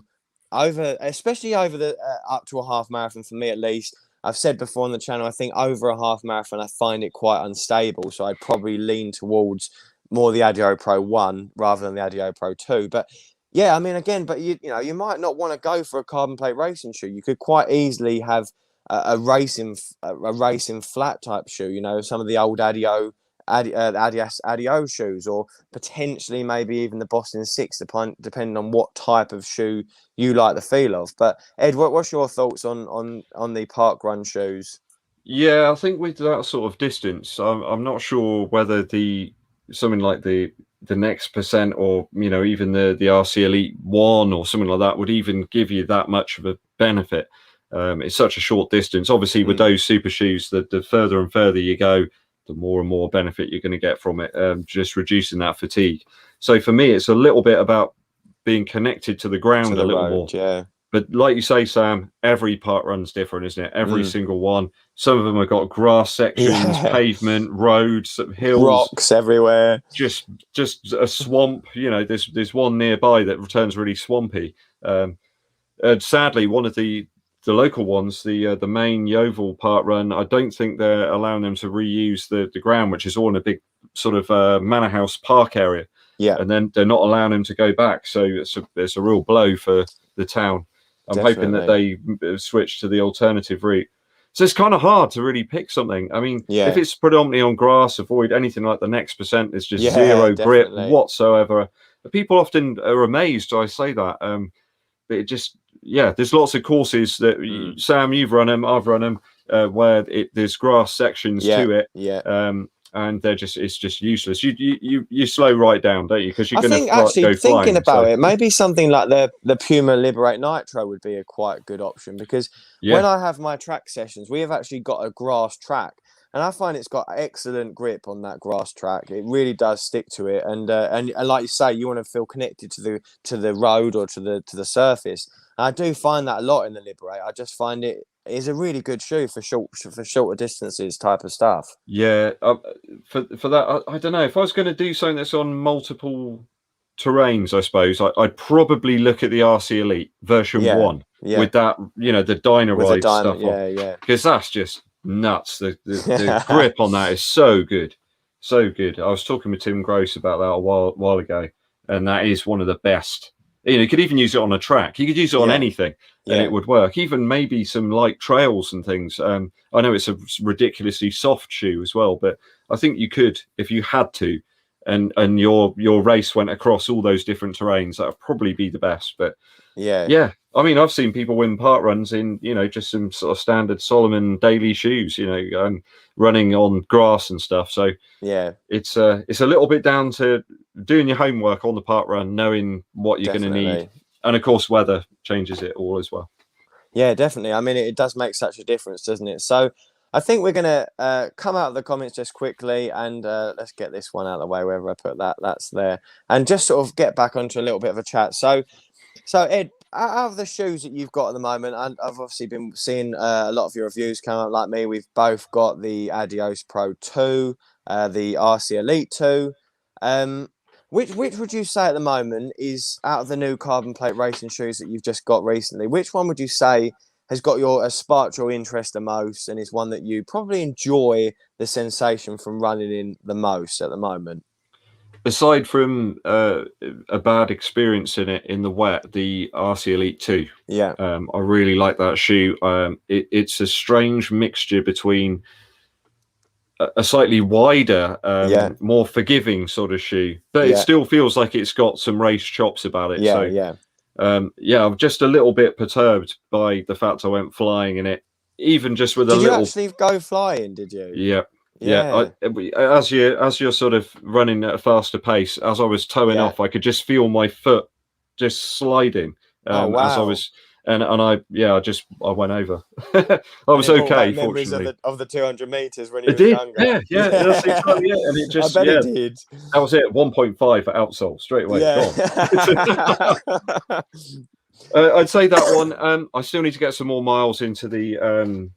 especially over the up to a half marathon, for me at least. I've said before on the channel, I think over a half marathon, I find it quite unstable. So I'd probably lean towards more the Addio Pro 1 rather than the Addio Pro 2. But yeah, I mean, again, but you might not want to go for a carbon plate racing shoe. You could quite easily have a racing flat type shoe. Some of the old Adidas Addio shoes, or potentially maybe even the Boston 6, depending on what type of shoe you like the feel of. But Ed, what's your thoughts on the park run shoes? Yeah, I think with that sort of distance, I'm not sure whether something like the Next Percent, or even the RC Elite 1 or something like that would even give you that much of a benefit. It's such a short distance. Obviously, with those super shoes, the further and further you go, the more and more benefit you're going to get from it, just reducing that fatigue. So for me, it's a little bit about being connected to the ground a little more. But like you say, Sam, every park run's different, isn't it? Every single one. Some of them have got grass sections, pavement, roads, hills, rocks everywhere. Just a swamp. You know, there's one nearby that returns really swampy. Sadly, one of the local ones, the main Yeovil park run, I don't think they're allowing them to reuse the ground, which is all in a big sort of manor house park area. Yeah, and then they're not allowing them to go back. So it's a real blow for the town. I'm hoping that they switch to the alternative route. So it's kind of hard to really pick something. I mean, if it's predominantly on grass, avoid anything like the next percent. It's just zero grip whatsoever. People often are amazed I say that. But it just, there's lots of courses that, Sam, you've run them, I've run them, where there's grass sections to it. And it's just useless. You slow right down, don't you? Because you're going to go thinking flying, about it, maybe something like the Puma Liberate Nitro would be a quite good option, because when I have my track sessions, we have actually got a grass track, and I find it's got excellent grip on that grass track. It really does stick to it, and like you say, you want to feel connected to the road or to the surface. And I do find that a lot in the Liberate. I just find it is a really good shoe for shorter distances type of stuff. Yeah, for that, I don't know. If I was going to do something that's on multiple terrains, I suppose I'd probably look at the RC Elite version 1 with that, the Dynaride stuff on, because that's just nuts. The grip on that is so good. I was talking with Tim Gross about that a while ago, and that is one of the best. You could even use it on a track. You could use it on anything, and it would work. Even maybe some light trails and things. I know it's a ridiculously soft shoe as well, but I think you could, if you had to, and your race went across all those different terrains, that would probably be the best. But I mean, I've seen people win park runs in just some sort of standard Solomon daily shoes, running on grass and stuff. So it's a little bit down to doing your homework on the park run, knowing what you're going to need, and of course weather changes it all as well. Yeah, definitely. I mean, it does make such a difference, doesn't it? So I think we're going to come out of the comments just quickly, and let's get this one out of the way. Wherever I put that's there, and just sort of get back onto a little bit of a chat. So Ed, out of the shoes that you've got at the moment, and I've obviously been seeing a lot of your reviews come up. Like me, we've both got the Adios Pro 2, the RC Elite 2. Which would you say at the moment is, out of the new carbon plate racing shoes that you've just got recently, which one would you say has got sparked your interest the most, and is one that you probably enjoy the sensation from running in the most at the moment? Aside from a bad experience in it in the wet, the RC Elite 2. I really like that shoe. It's a strange mixture between a slightly wider, more forgiving sort of shoe, but it still feels like it's got some race chops about it. I'm just a little bit perturbed by the fact I went flying in it, even just with a little. Did you actually go flying? Did you? Yeah. As you're sort of running at a faster pace, as I was towing off, I could just feel my foot just sliding. As I was. And I went over. I was okay, fortunately. Of the 200 meters when you were younger. Yeah, that's exactly it. And it just, I bet it did. That was it. 1.5 for outsole straight away. I'd say that one. I still need to get some more miles into the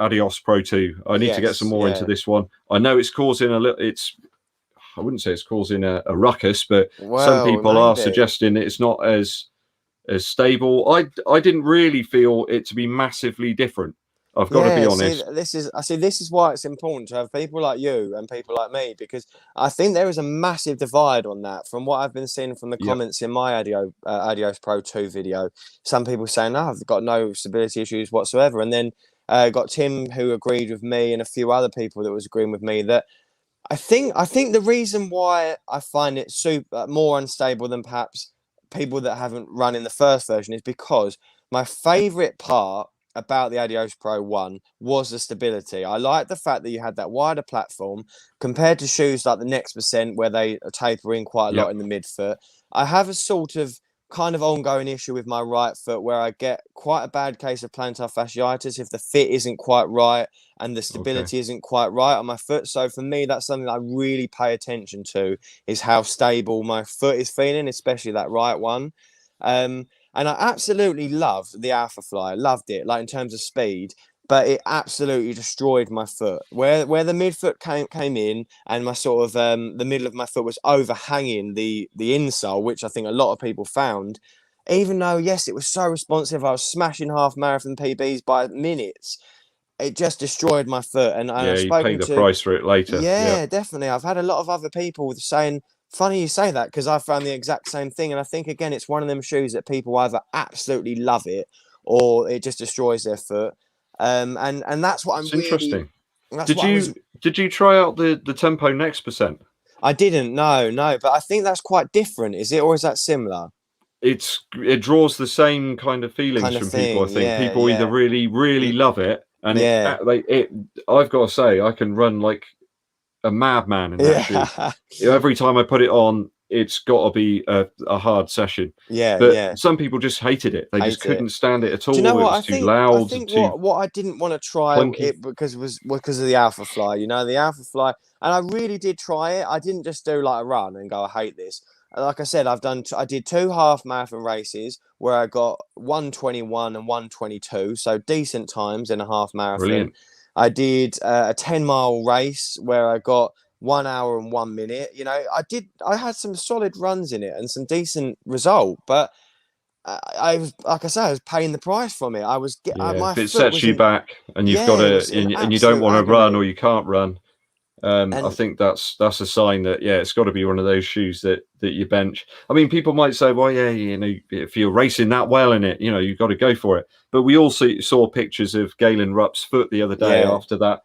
Adios Pro 2. I need to get some more into this one. I know it's causing I wouldn't say it's causing a ruckus, but some people are suggesting it's not as stable. I didn't really feel it to be massively different. I've got to be honest. This is why it's important to have people like you and people like me, because I think there is a massive divide on that. From what I've been seeing from the comments in my Adios Pro 2 video, some people saying, I've got no stability issues whatsoever. And then got Tim, who agreed with me, and a few other people that was agreeing with me that I think the reason why I find it more unstable than perhaps people that haven't run in the first version is because my favorite part about the Adios Pro 1 was the stability. I like the fact that you had that wider platform compared to shoes like the Next Percent, where they taper in quite a lot in the midfoot. I have a sort of kind of ongoing issue with my right foot where I get quite a bad case of plantar fasciitis if the fit isn't quite right and the stability isn't quite right on my foot. So for me, that's something that I really pay attention to, is how stable my foot is feeling, especially that right one. And And I absolutely loved the Alpha Fly. Loved it, like in terms of speed. But it absolutely destroyed my foot. Where the midfoot came in, and my sort of the middle of my foot was overhanging the insole, which I think a lot of people found. Even though, yes, it was so responsive, I was smashing half marathon PBs by minutes. It just destroyed my foot. And Yeah, I've you pay spoken the to, price for it later. yeah, definitely. I've had a lot of other people saying, funny you say that, because I found the exact same thing. And I think, again, it's one of them shoes that people either absolutely love it or it just destroys their foot. And that's what I'm It's really. interesting. That's what I was. Did you try out the Tempo Next percent? I didn't. No, but I think that's quite different. Is it, or is that similar? It draws the same kind of feelings Kind of from people. I thing. think Yeah, people either really love it, and yeah, I've got to say, I can run like a madman in that shoe. Every time I put it on, it's got to be a hard session. yeah, But yeah. some people just hated it. They just couldn't stand it at all. Do you know It what was too loud. I think too what I didn't want to try clunky. it because of the Alpha Fly. You know, the Alpha Fly, and I really did try it. I didn't just do like a run and go, I hate this. Like I said, I did 2 half marathon races where I got 1:21 and 1:22, so decent times in a half marathon. Brilliant. I did a 10-mile race where I got 1 hour and 1 minute. You know, I had some solid runs in it and some decent result, but I was, like I say, I was paying the price from it. I was my if it foot sets was you back and you've got to, and you don't want to run or you can't run, I think that's a sign that it's got to be one of those shoes that you bench. I mean, people might say, well, yeah, you know, if you're racing that well in it, you know, you've got to go for it. But we also saw pictures of Galen Rupp's foot the other day after that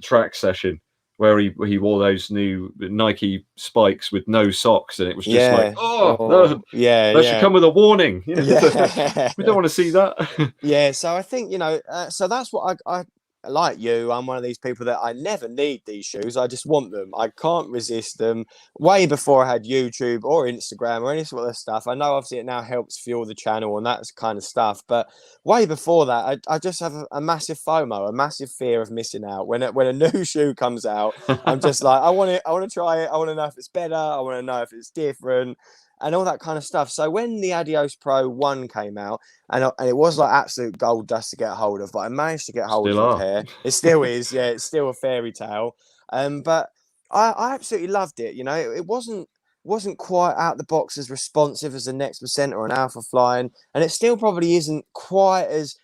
track session, where he wore those new Nike spikes with no socks, and it was just like, that should come with a warning. You know? We don't want to see that. Yeah, so I think, you know, so that's what I like you. I'm one of these people that I never need these shoes. I just want them. I can't resist them. Way before I had YouTube or Instagram or any sort of stuff. I know obviously it now helps fuel the channel and that kind of stuff, but way before that, I just have a massive FOMO, a massive fear of missing out. When a new shoe comes out, I'm just like, I want to try it. I want to know if it's better. I want to know if it's different and all that kind of stuff. So when the Adios Pro 1 came out, and it was like absolute gold dust to get a hold of, but I managed to get hold of a pair. It still is, yeah, it's still a fairy tale. But I absolutely loved it. You know, it wasn't quite out the box as responsive as the Next Percent or an Alpha Fly, and it still probably isn't quite as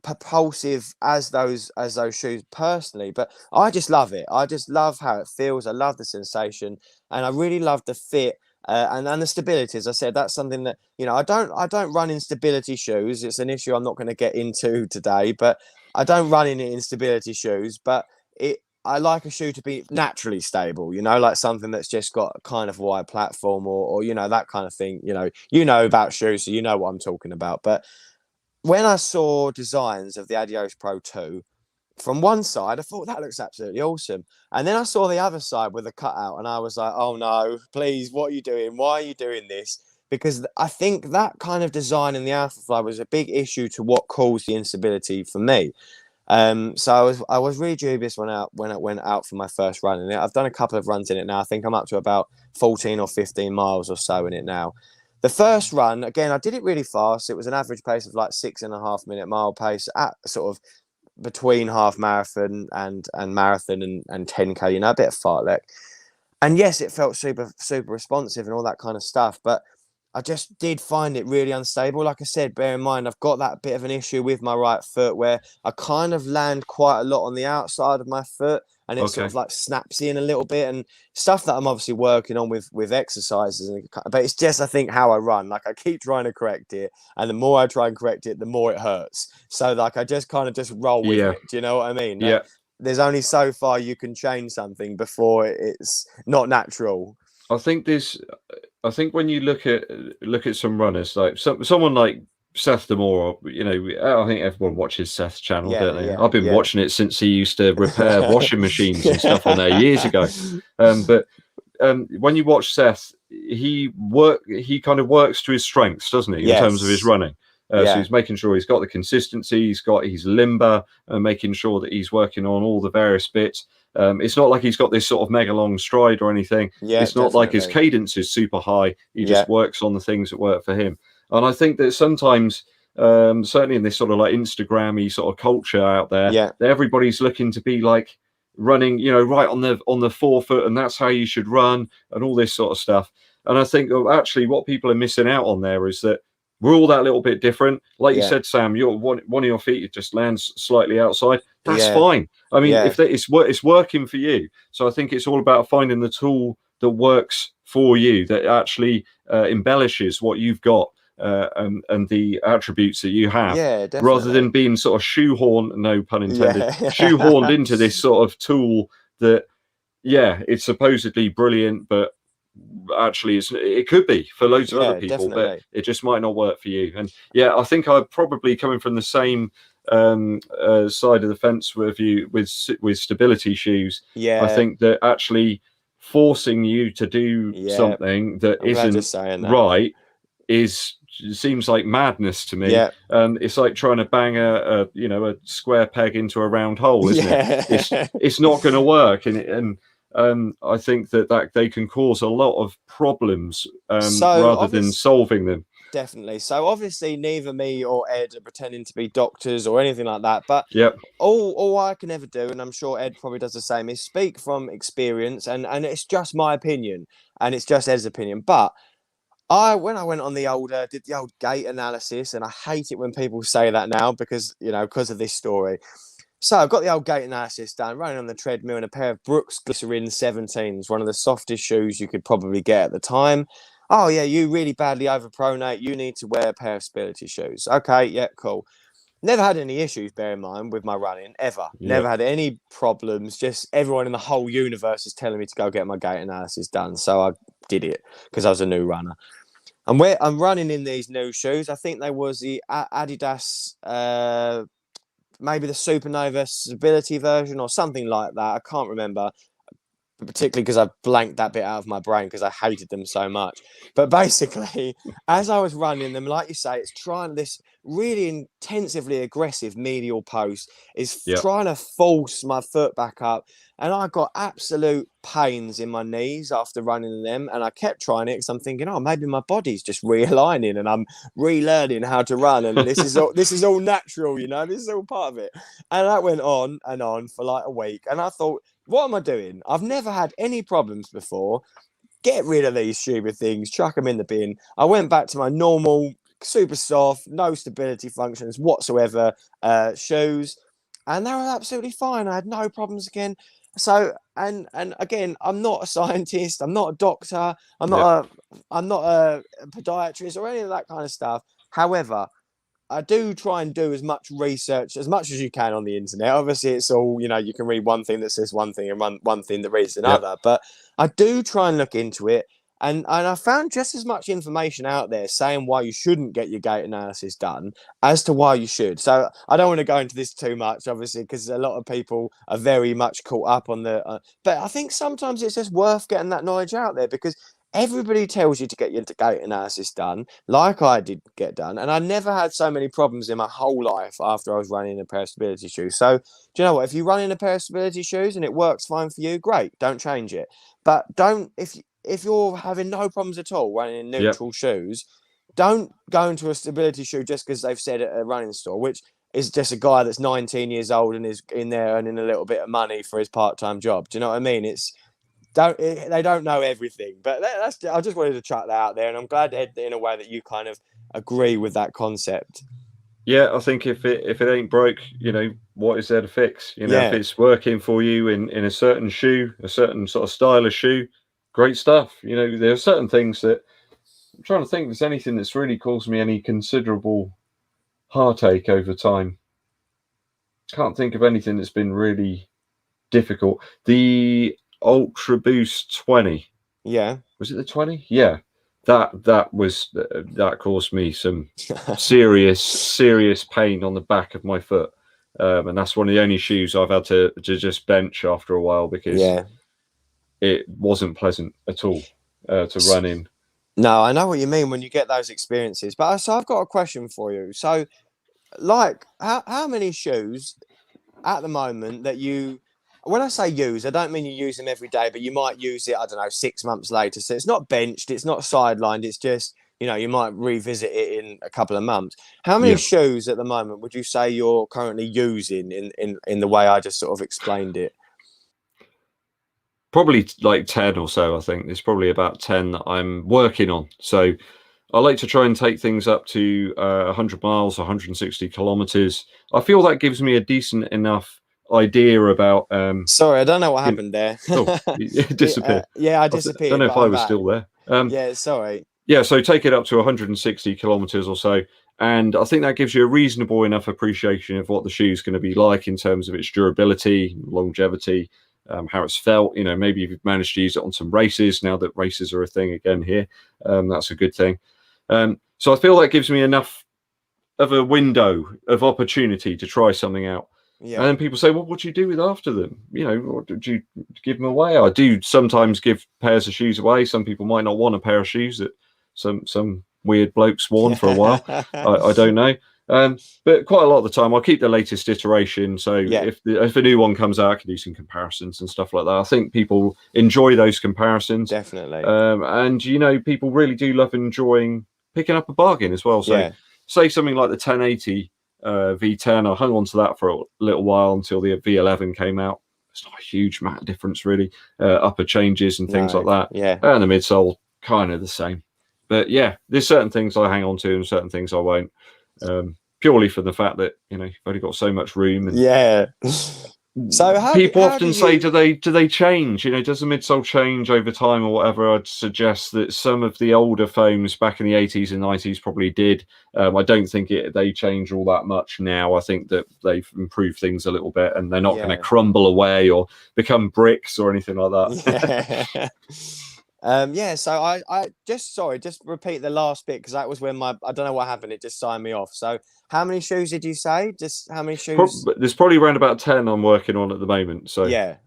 propulsive as those shoes personally. But I just love it. I just love how it feels. I love the sensation, and I really love the fit. And the stability, as I said, that's something that, you know, I don't run in stability shoes. It's an issue I'm not going to get into today, but I don't run in instability shoes. But I like a shoe to be naturally stable, you know, like something that's just got a kind of wide platform or you know, that kind of thing. You know about shoes, so you know what I'm talking about. But when I saw designs of the Adios Pro 2, from one side, I thought that looks absolutely awesome. And then I saw the other side with the cutout and I was like, oh no, please, what are you doing? Why are you doing this? Because I think that kind of design in the Alpha Fly was a big issue to what caused the instability for me. So I was really dubious when I went out for my first run in it. I've done a couple of runs in it now. I think I'm up to about 14 or 15 miles or so in it now. The first run, again, I did it really fast. It was an average pace of like 6.5 minute mile pace at sort of between half marathon and marathon and 10K, you know, a bit of fartlek. And yes, it felt super responsive and all that kind of stuff, but I just did find it really unstable. Like I said, bear in mind, I've got that bit of an issue with my right foot where I kind of land quite a lot on the outside of my foot and it sort of like snaps in a little bit and stuff that I'm obviously working on with exercises. But it's just, I think, how I run. Like I keep trying to correct it. And the more I try and correct it, the more it hurts. So like, I just kind of just roll with it. Do you know what I mean? Yeah. There's only so far you can change something before it's not natural. I think when you look at some runners, like someone like Seth Demore, you know, I think everyone watches Seth's channel, don't they? I've been watching it since he used to repair washing machines and stuff on there years ago. But when you watch Seth, he kind of works to his strengths, doesn't he, in terms of his running? So he's making sure he's got the consistency, he's limber, and making sure that he's working on all the various bits. It's not like he's got this sort of mega long stride or anything. It's not like his cadence is super high. He just works on the things that work for him. And I think that sometimes, certainly in this sort of like Instagram-y sort of culture out there, Yeah. that everybody's looking to be like running, you know, right on the forefoot, and that's how you should run, and all this sort of stuff. And I think actually what people are missing out on there is that we're all that little bit different. Like you Yeah. said, Sam, you're one of your feet, it just lands slightly outside. That's Yeah. fine. I mean, Yeah. if it's working for you. So I think it's all about finding the tool that works for you, that actually embellishes what you've got, and the attributes that you have, Yeah, rather definitely. than being sort of shoehorned, no pun intended, Yeah. shoehorned into this sort of tool that, yeah, it's supposedly brilliant, but actually it could be for loads of other Yeah, people, but definitely. it just might not work for you. And yeah, I think I'm probably coming from the same side of the fence with you with stability shoes. I Yeah. think that actually forcing you to do Yeah. something that I'm glad you're isn't saying that. right seems like madness to me. Yeah. It's like trying to bang a square peg into a round hole, isn't it? It's not going to work, and I think that they can cause a lot of problems rather than solving them. Definitely. So obviously neither me or Ed are pretending to be doctors or anything like that. But Yep. all I can ever do, and I'm sure Ed probably does the same, is speak from experience, and it's just my opinion, and it's just Ed's opinion. But when I went on did the old gait analysis, and I hate it when people say that now because of this story. So I've got the old gait analysis done, running on the treadmill in a pair of Brooks Glycerin 17s, one of the softest shoes you could probably get at the time. Oh yeah, you really badly overpronate. You need to wear a pair of stability shoes. Okay, yeah, cool. Never had any issues, bear in mind, with my running, ever. Yep. Never had any problems. Just everyone in the whole universe is telling me to go get my gait analysis done. So I did it because I was a new runner. And I'm running in these new shoes. I think they was the Adidas, maybe the Supernova Stability version or something like that. I can't remember, particularly because I blanked that bit out of my brain because I hated them so much. But basically, as I was running them, like you say, it's trying this really intensively aggressive medial post is trying to force my foot back up. And I got absolute pains in my knees after running them. And I kept trying it because I'm thinking, oh, maybe my body's just realigning and I'm relearning how to run. And this is all natural, this is all part of it. And that went on and on for like a week. And I thought, what am I doing? I've never had any problems before. Get rid of these stupid things, chuck them in the bin. I went back to my normal, super soft, no stability functions whatsoever shoes, and they were absolutely fine. I had no problems again. So, and again, I'm not a scientist. I'm not a doctor. I'm not a podiatrist or any of that kind of stuff. However, I do try and do as much research as much as you can on the internet. Obviously, it's all, you can read one thing that says one thing and one thing that reads another. But I do try and look into it. And I found just as much information out there saying why you shouldn't get your gait analysis done as to why you should. So I don't want to go into this too much, obviously, because a lot of people are very much caught up on but I think sometimes it's just worth getting that knowledge out there because everybody tells you to get your gait analysis done, like I did get done. And I never had so many problems in my whole life after I was running a pair of stability shoes. So, do you know what? If you run in a pair of stability shoes and it works fine for you, great. Don't change it. But if you're having no problems at all running in neutral shoes, don't go into a stability shoe just because they've said at a running store, which is just a guy that's 19 years old and is in there earning a little bit of money for his part-time job. Do you know what I mean? They don't know everything, but I just wanted to chuck that out there, and I'm glad, Ed, in a way that you kind of agree with that concept. Yeah, I think if it ain't broke, what is there to fix? If it's working for you in a certain shoe, a certain sort of style of shoe, great stuff. There are certain things that I'm trying to think if there's anything that's really caused me any considerable heartache over time. Can't think of anything that's been really difficult. The Ultra Boost 20. Yeah. Was it the 20? Yeah. That caused me some serious pain on the back of my foot. And that's one of the only shoes I've had to just bench after a while because it wasn't pleasant at all to run in. No, I know what you mean when you get those experiences. But so I've got a question for you. So, like, how many shoes at the moment that when I say use, I don't mean you use them every day, but you might use it, I don't know, 6 months later. So it's not benched, it's not sidelined, it's just you know, you might revisit it in a couple of months. How many Yeah. shoes at the moment would you say you're currently using in the way I just sort of explained it? Probably like 10 or so. I think there's probably about 10 that I'm working on. So I like to try and take things up to 100 miles, 160 kilometers. I feel that gives me a decent enough idea about. Sorry, I don't know what happened there. Oh, it disappeared. Yeah, I I don't disappeared, know but if I I'm was back. still there. Yeah, sorry. Yeah, so take it up to 160 kilometers or so. And I think that gives you a reasonable enough appreciation of what the shoe's going to be like in terms of its durability, longevity, how it's felt. You know, maybe you've managed to use it on some races now that races are a thing again here. That's a good thing. So I feel that gives me enough of a window of opportunity to try something out. Yeah. And then people say, well, what do you do with after them? You know, or do you give them away? I do sometimes give pairs of shoes away. Some people might not want a pair of shoes that some weird bloke's worn for a while. I don't know. But quite a lot of the time, I'll keep the latest iteration. So Yeah. if a new one comes out, I can do some comparisons and stuff like that. I think people enjoy those comparisons. Definitely. And, you know, people really do love enjoying picking up a bargain as well. So Yeah. say something like the 1080 V10, I hung on to that for a little while until the V11 came out. It's not a huge amount of difference, really. Upper changes and things like that. Yeah. And the midsole, kind of the same. But yeah, there's certain things I hang on to and certain things I won't. Purely for the fact that, you know, you've only got so much room. And yeah. So people often do say, do they change? You know, does the midsole change over time or whatever? I'd suggest that some of the older foams back in the 80s and 90s probably did. I don't think they change all that much now. I think that they've improved things a little bit, and they're not going to crumble away or become bricks or anything like that. Yeah. So I just repeat the last bit, because that was when I don't know what happened. It just signed me off. So how many shoes did you say? Just how many shoes? There's probably around about 10 I'm working on at the moment. So yeah.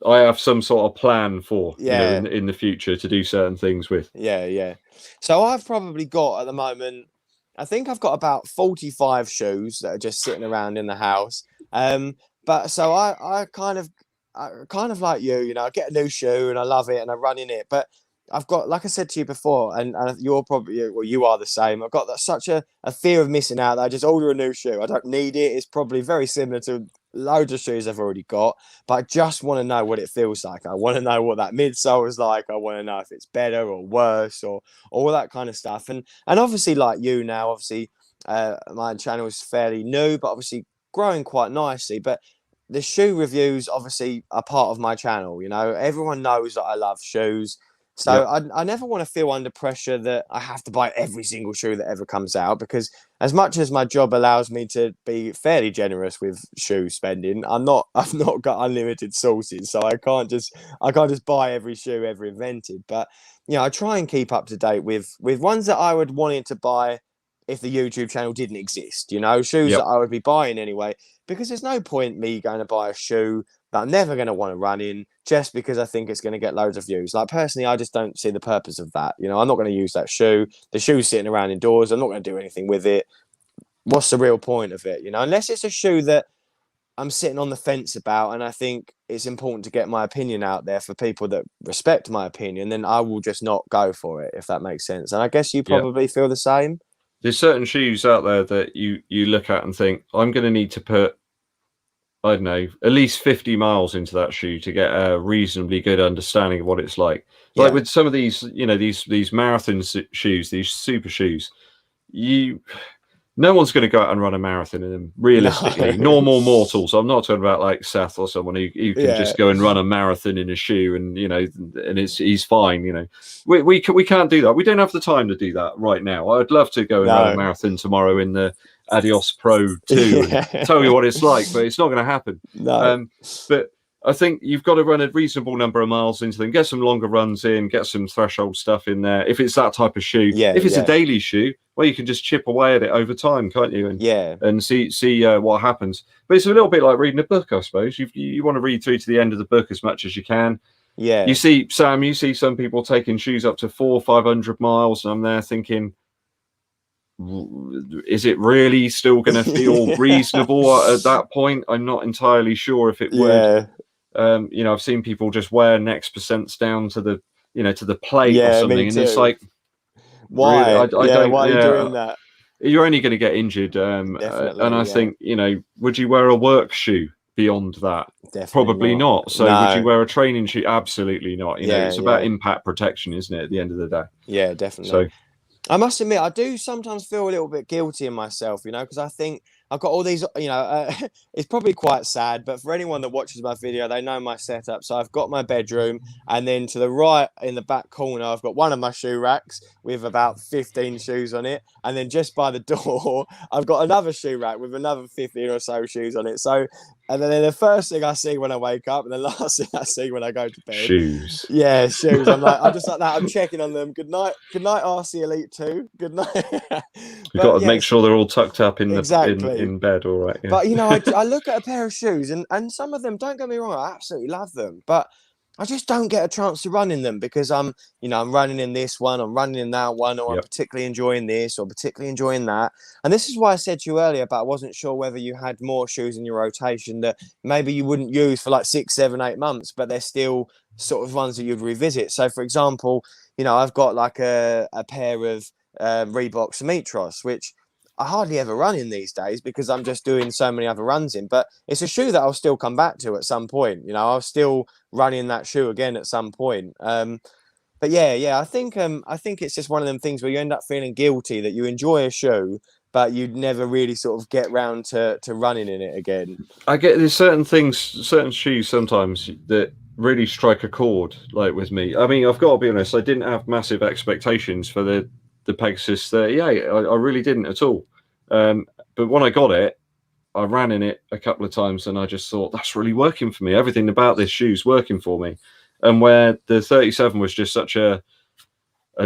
I have some sort of plan for, yeah, you know, in the future to do certain things with. Yeah. So I've probably got at the moment, I think I've got about 45 shoes that are just sitting around in the house. But so I kind of like you know, I get a new shoe and I love it and I run in it. But I've got, like I said to you before, and you're probably, well, you are the same. I've got such a fear of missing out that I just order a new shoe. I don't need it. It's probably very similar to loads of shoes I've already got, but I just want to know what it feels like. I want to know what that midsole is like. I want to know if it's better or worse or all that kind of stuff. And obviously, like you now, obviously, my channel is fairly new, but obviously growing quite nicely. But the shoe reviews obviously are part of my channel. You know, everyone knows that I love shoes. So I never want to feel under pressure that I have to buy every single shoe that ever comes out, because as much as my job allows me to be fairly generous with shoe spending, I've not got unlimited sources, so I can't just buy every shoe ever invented. But you know, I try and keep up to date with ones that I would want to buy if the YouTube channel didn't exist. You know, shoes that I would be buying anyway, because there's no point me going to buy a shoe that I'm never going to want to run in just because I think it's going to get loads of views. Like, personally, I just don't see the purpose of that. You know, I'm not going to use that shoe. The shoe's sitting around indoors. I'm not going to do anything with it. What's the real point of it? You know, unless it's a shoe that I'm sitting on the fence about and I think it's important to get my opinion out there for people that respect my opinion, then I will just not go for it, if that makes sense. And I guess you probably feel the same. There's certain shoes out there that you look at and think, I'm going to need to put, I don't know, at least 50 miles into that shoe to get a reasonably good understanding of what it's like. Like with some of these, you know, these marathon shoes, these super shoes, no one's going to go out and run a marathon in them, realistically. No. Normal mortals. I'm not talking about like Seth or someone who can just go and run a marathon in a shoe and, you know, and he's fine, you know. We can't do that. We don't have the time to do that right now. I'd love to go and run a marathon tomorrow in the Adios Pro 2 and tell you what it's like, but it's not going to happen. No. But I think you've got to run a reasonable number of miles into them, get some longer runs in, get some threshold stuff in there. If it's that type of shoe, if it's a daily shoe, well, you can just chip away at it over time, can't you? And see what happens. But it's a little bit like reading a book, I suppose. You want to read through to the end of the book as much as you can. Yeah. You see, Sam, some people taking shoes up to 400 or 500 miles, and I'm there thinking, is it really still going to feel reasonable at that point? I'm not entirely sure if it would. You know, I've seen people just wear next percents down to the, you know, to the plate or Yeah, something, me and it's too. like, Why? really, I Yeah, don't. why are you Yeah, doing that? you're only going to get injured. And Definitely, I yeah. think, you know, would you wear a work shoe beyond that? Definitely Probably not. not. So would you No. wear a training shoe? Absolutely not. You know, Yeah, it's about yeah. impact protection, isn't it? At the end of the day. Yeah, definitely. So I must admit, I do sometimes feel a little bit guilty in myself, you know, because I think I've got all these, you know, it's probably quite sad, but for anyone that watches my video, they know my setup. So I've got my bedroom, and then to the right in the back corner, I've got one of my shoe racks with about 15 shoes on it. And then just by the door, I've got another shoe rack with another 15 or so shoes on it. So, and then the first thing I see when I wake up, and the last thing I see when I go to bed, shoes. yeah, shoes. I'm just like that. I'm checking on them. Good night, RC Elite 2. Good night. You've got But to make yes, sure they're all tucked up in the exactly. in bed, all right. Yeah. But you know, I look at a pair of shoes, and some of them, don't get me wrong, I absolutely love them, but I just don't get a chance to run in them because you know, I'm running in this one, I'm running in that one, or I'm Yep. particularly enjoying this or particularly enjoying that. And this is why I said to you earlier about I wasn't sure whether you had more shoes in your rotation that maybe you wouldn't use for like 6, 7, 8 months, but they're still sort of ones that you'd revisit. So for example, you know, I've got like a pair of Reebok Summitros, which I hardly ever run in these days because I'm just doing so many other runs in, but it's a shoe that I'll still come back to at some point. You know, I'll still run in that shoe again at some point. But yeah, I think it's just one of them things where you end up feeling guilty that you enjoy a shoe, but you'd never really sort of get round to running in it again. I get there's certain things, certain shoes sometimes that really strike a chord, like with me. I mean, I've got to be honest, I didn't have massive expectations for the Pegasus 38. I really didn't at all. But when I got it, I ran in it a couple of times and I just thought, that's really working for me. Everything about this shoe's working for me. And where the 37 was just such a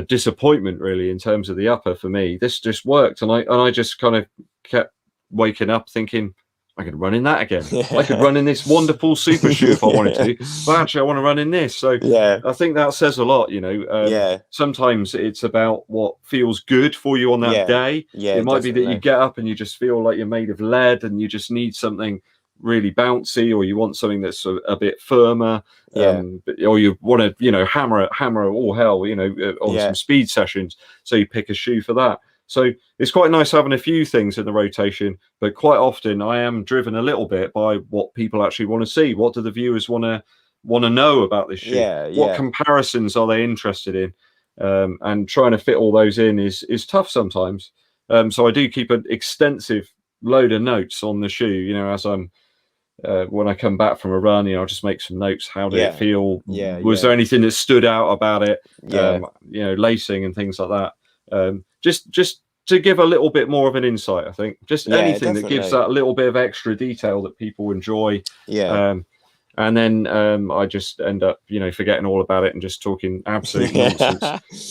disappointment, really, in terms of the upper for me, this just worked. And I just kind of kept waking up thinking, I could run in that again. I could run in this wonderful super shoe if I wanted to. But actually, I want to run in this. So Yeah, I think that says a lot, you know. yeah, Sometimes it's about what feels good for you on that yeah, day. yeah, It might be that you definitely. get up and you just feel like you're made of lead and you just need something really bouncy, or you want something that's a bit firmer, Yeah, or you want to, you know, hammer all hell, you know, on yeah, some speed sessions. So you pick a shoe for that. So it's quite nice having a few things in the rotation, but quite often I am driven a little bit by what people actually want to see. What do the viewers want to know about this shoe? yeah, What yeah, comparisons are they interested in? And trying to fit all those in is tough sometimes. So I do keep an extensive load of notes on the shoe, you know, as I'm when I come back from a run, you know, I'll just make some notes. How did it yeah, feel? yeah, Was there anything that stood out about it? yeah, You know, lacing and things like that. Just to give a little bit more of an insight, I think. Just yeah, anything that gives definitely. that little bit of extra detail that people enjoy. Yeah. And then I just end up, you know, forgetting all about it and just talking absolute nonsense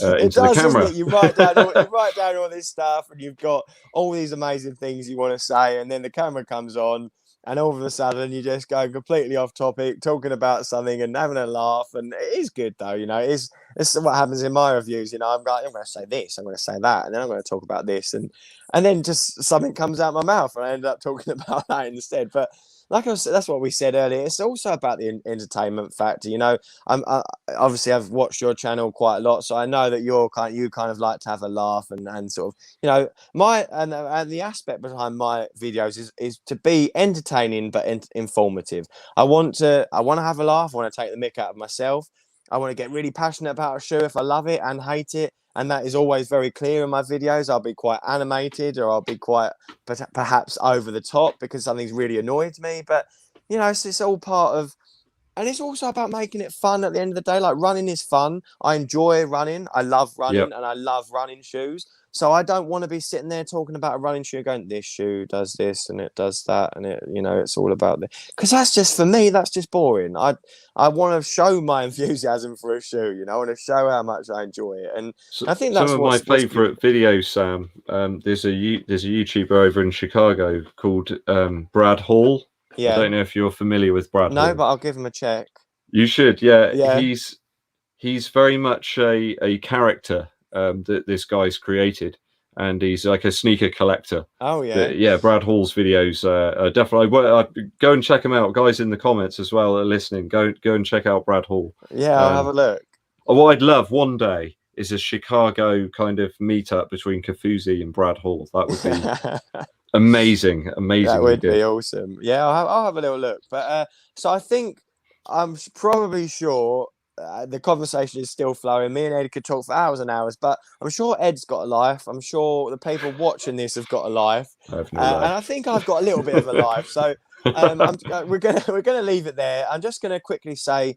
It into the does, doesn't camera. it? You write down all this stuff, and you've got all these amazing things you want to say, and then the camera comes on, and all of a sudden you just go completely off topic, talking about something and having a laugh, and it is good though. You know, it's what happens in my reviews. You know, I'm like, I'm going to say this, I'm going to say that, and then I'm going to talk about this, and then just something comes out my mouth, and I end up talking about that instead. But like I said, that's what we said earlier. It's also about the entertainment factor. You know, obviously I've watched your channel quite a lot, so I know that you kind of like to have a laugh and sort of, you know, and the aspect behind my videos is to be entertaining but informative. I want to have a laugh. I want to take the mick out of myself. I want to get really passionate about a shoe if I love it and hate it. And that is always very clear in my videos. I'll be quite animated, or I'll be quite perhaps over the top because something's really annoyed me. But, you know, it's all part of, and it's also about making it fun at the end of the day. Like, running is fun. I enjoy running. I love running, Yep. and I love running shoes. So I don't want to be sitting there talking about a running shoe going, this shoe does this and it does that, and it, you know, it's all about this. Because that's just, for me, that's just boring. I want to show my enthusiasm for a shoe, you know, I want to show how much I enjoy it. And I think Some that's of my what's favorite videos, Sam. There's a YouTuber over in Chicago called Brad Hall. I yeah. don't know if you're familiar with Brad No, Hall. but I'll give him a check. You should, yeah. Yeah. He's very much a character that this guy's created, and he's like a sneaker collector. Oh yeah. But yeah, Brad Hall's videos are definitely. Go and check him out, guys in the comments as well that are listening. Go and check out Brad Hall. Yeah, I'll have a look. what I'd love one day is a Chicago kind of meetup between Kafuzi and Brad Hall. That would be amazing, amazingly That would good. be awesome. Yeah, I'll have a little look. But so I think I'm probably sure the conversation is still flowing. Me and Edd could talk for hours and hours, but I'm sure Edd's got a life. I'm sure the people watching this have got a life, I have no life. and I think I've got a little bit of a life. So we're gonna leave it there. I'm just gonna quickly say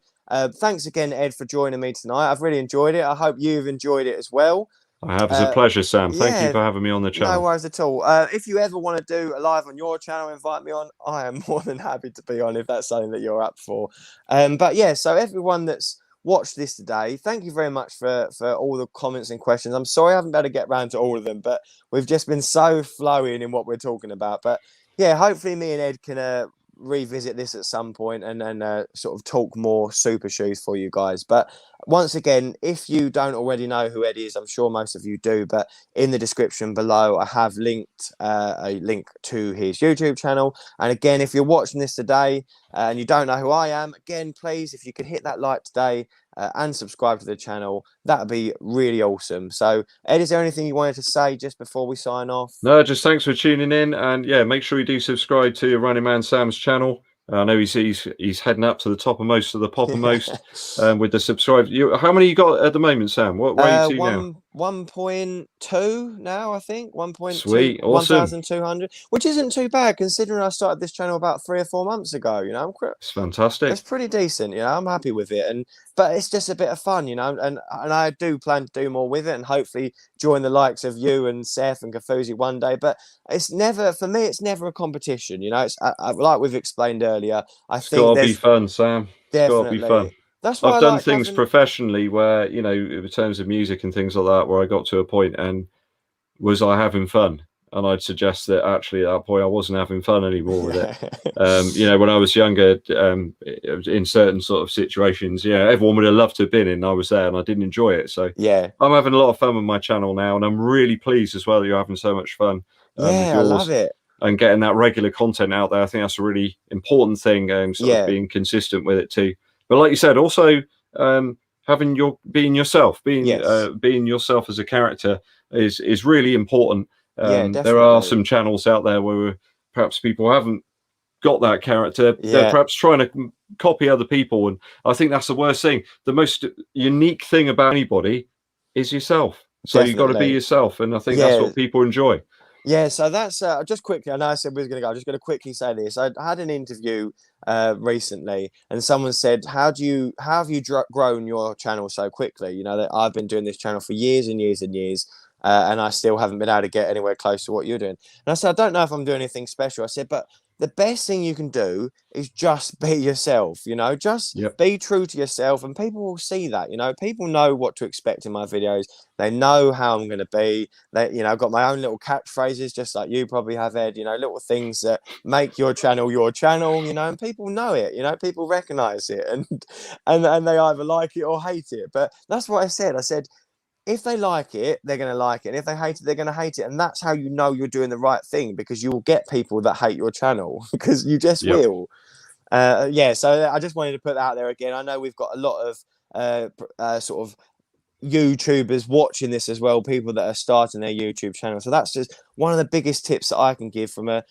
thanks again, Edd, for joining me tonight. I've really enjoyed it. I hope you've enjoyed it as well. I have. It's a pleasure, Sam. Thank you Yeah, for having me on the channel. no worries at all. If you ever want to do a live on your channel, invite me on. I am more than happy to be on if that's something that you're up for. But yeah, so everyone that's watched this today, thank you very much for all the comments and questions. I'm sorry I haven't been able to get around to all of them, but we've just been so flowing in what we're talking about. But yeah, hopefully me and Edd can revisit this at some point and then sort of talk more super shoes for you guys. But once again, if you don't already know who Edd is, I'm sure most of you do, but in the description below I have linked a link to his YouTube channel. And again, if you're watching this today and you don't know who I am, again, please, if you could hit that like today and subscribe to the channel, that would be really awesome. So Edd, is there anything you wanted to say just before we sign off? No, just thanks for tuning in, and yeah, make sure you do subscribe to Runningman Sam's channel. I know he's heading up to the top of most of the poppermost with the subscribe. How many you got at the moment, Sam? What are you to now? 1.2 now, I think. 1.2. Sweet, awesome. 1,200, which isn't too bad considering I started this channel about 3 or 4 months ago. You know, it's fantastic. It's pretty decent. You know, I'm happy with it, but it's just a bit of fun. You know, and I do plan to do more with it, and hopefully join the likes of you and Seth and Kafuzi one day. But it's never, for me, it's never a competition. You know, it's like we've explained earlier. It's got to be fun, Sam. It's got to be fun. That's why I've done things professionally where, you know, in terms of music and things like that, where I got to a point and was I having fun? And I'd suggest that actually at that point I wasn't having fun anymore with it. You know, when I was younger, in certain sort of situations, yeah, everyone would have loved to have been in. I was there and I didn't enjoy it. So yeah, I'm having a lot of fun with my channel now, and I'm really pleased as well that you're having so much fun. Yeah, I love it. And getting that regular content out there, I think that's a really important thing. Sort of being consistent with it too. But like you said, also being yourself as a character is really important. There are some channels out there where perhaps people haven't got that character. They're perhaps trying to copy other people, and I think that's the worst thing. The most unique thing about anybody is yourself. So you've got to be yourself, and I think that's what people enjoy. Yeah, so that's just quickly. I know I said we were going to go. I'm just going to quickly say this. I had an interview recently, and someone said, "How have you grown your channel so quickly? You know that I've been doing this channel for years and years and years, and I still haven't been able to get anywhere close to what you're doing." And I said, "I don't know if I'm doing anything special." I said, "But the best thing you can do is just be yourself, you know, just be true to yourself, and people will see that. You know, people know what to expect in my videos. They know how I'm going to be. You know, I've got my own little catchphrases, just like you probably have, Edd, you know, little things that make your channel, you know, and people know it, you know, people recognize it, and they either like it or hate it. But that's what I said. I said, if they like it, they're going to like it. And if they hate it, they're going to hate it. And that's how you know you're doing the right thing, because you will get people that hate your channel because you just will. So I just wanted to put that out there again. I know we've got a lot of sort of YouTubers watching this as well, people that are starting their YouTube channel. So that's just one of the biggest tips that I can give from a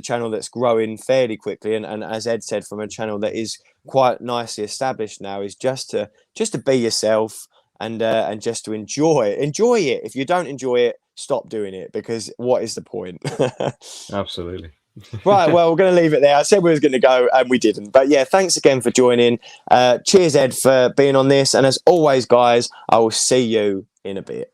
channel that's growing fairly quickly. And as Edd said, from a channel that is quite nicely established now, is just to be yourself. And just to enjoy it. If you don't enjoy it, stop doing it, because what is the point? Absolutely. Right, well, we're going to leave it there. I said we was going to go and we didn't, but yeah, thanks again for joining. Cheers, Edd, for being on this, and as always, guys, I will see you in a bit.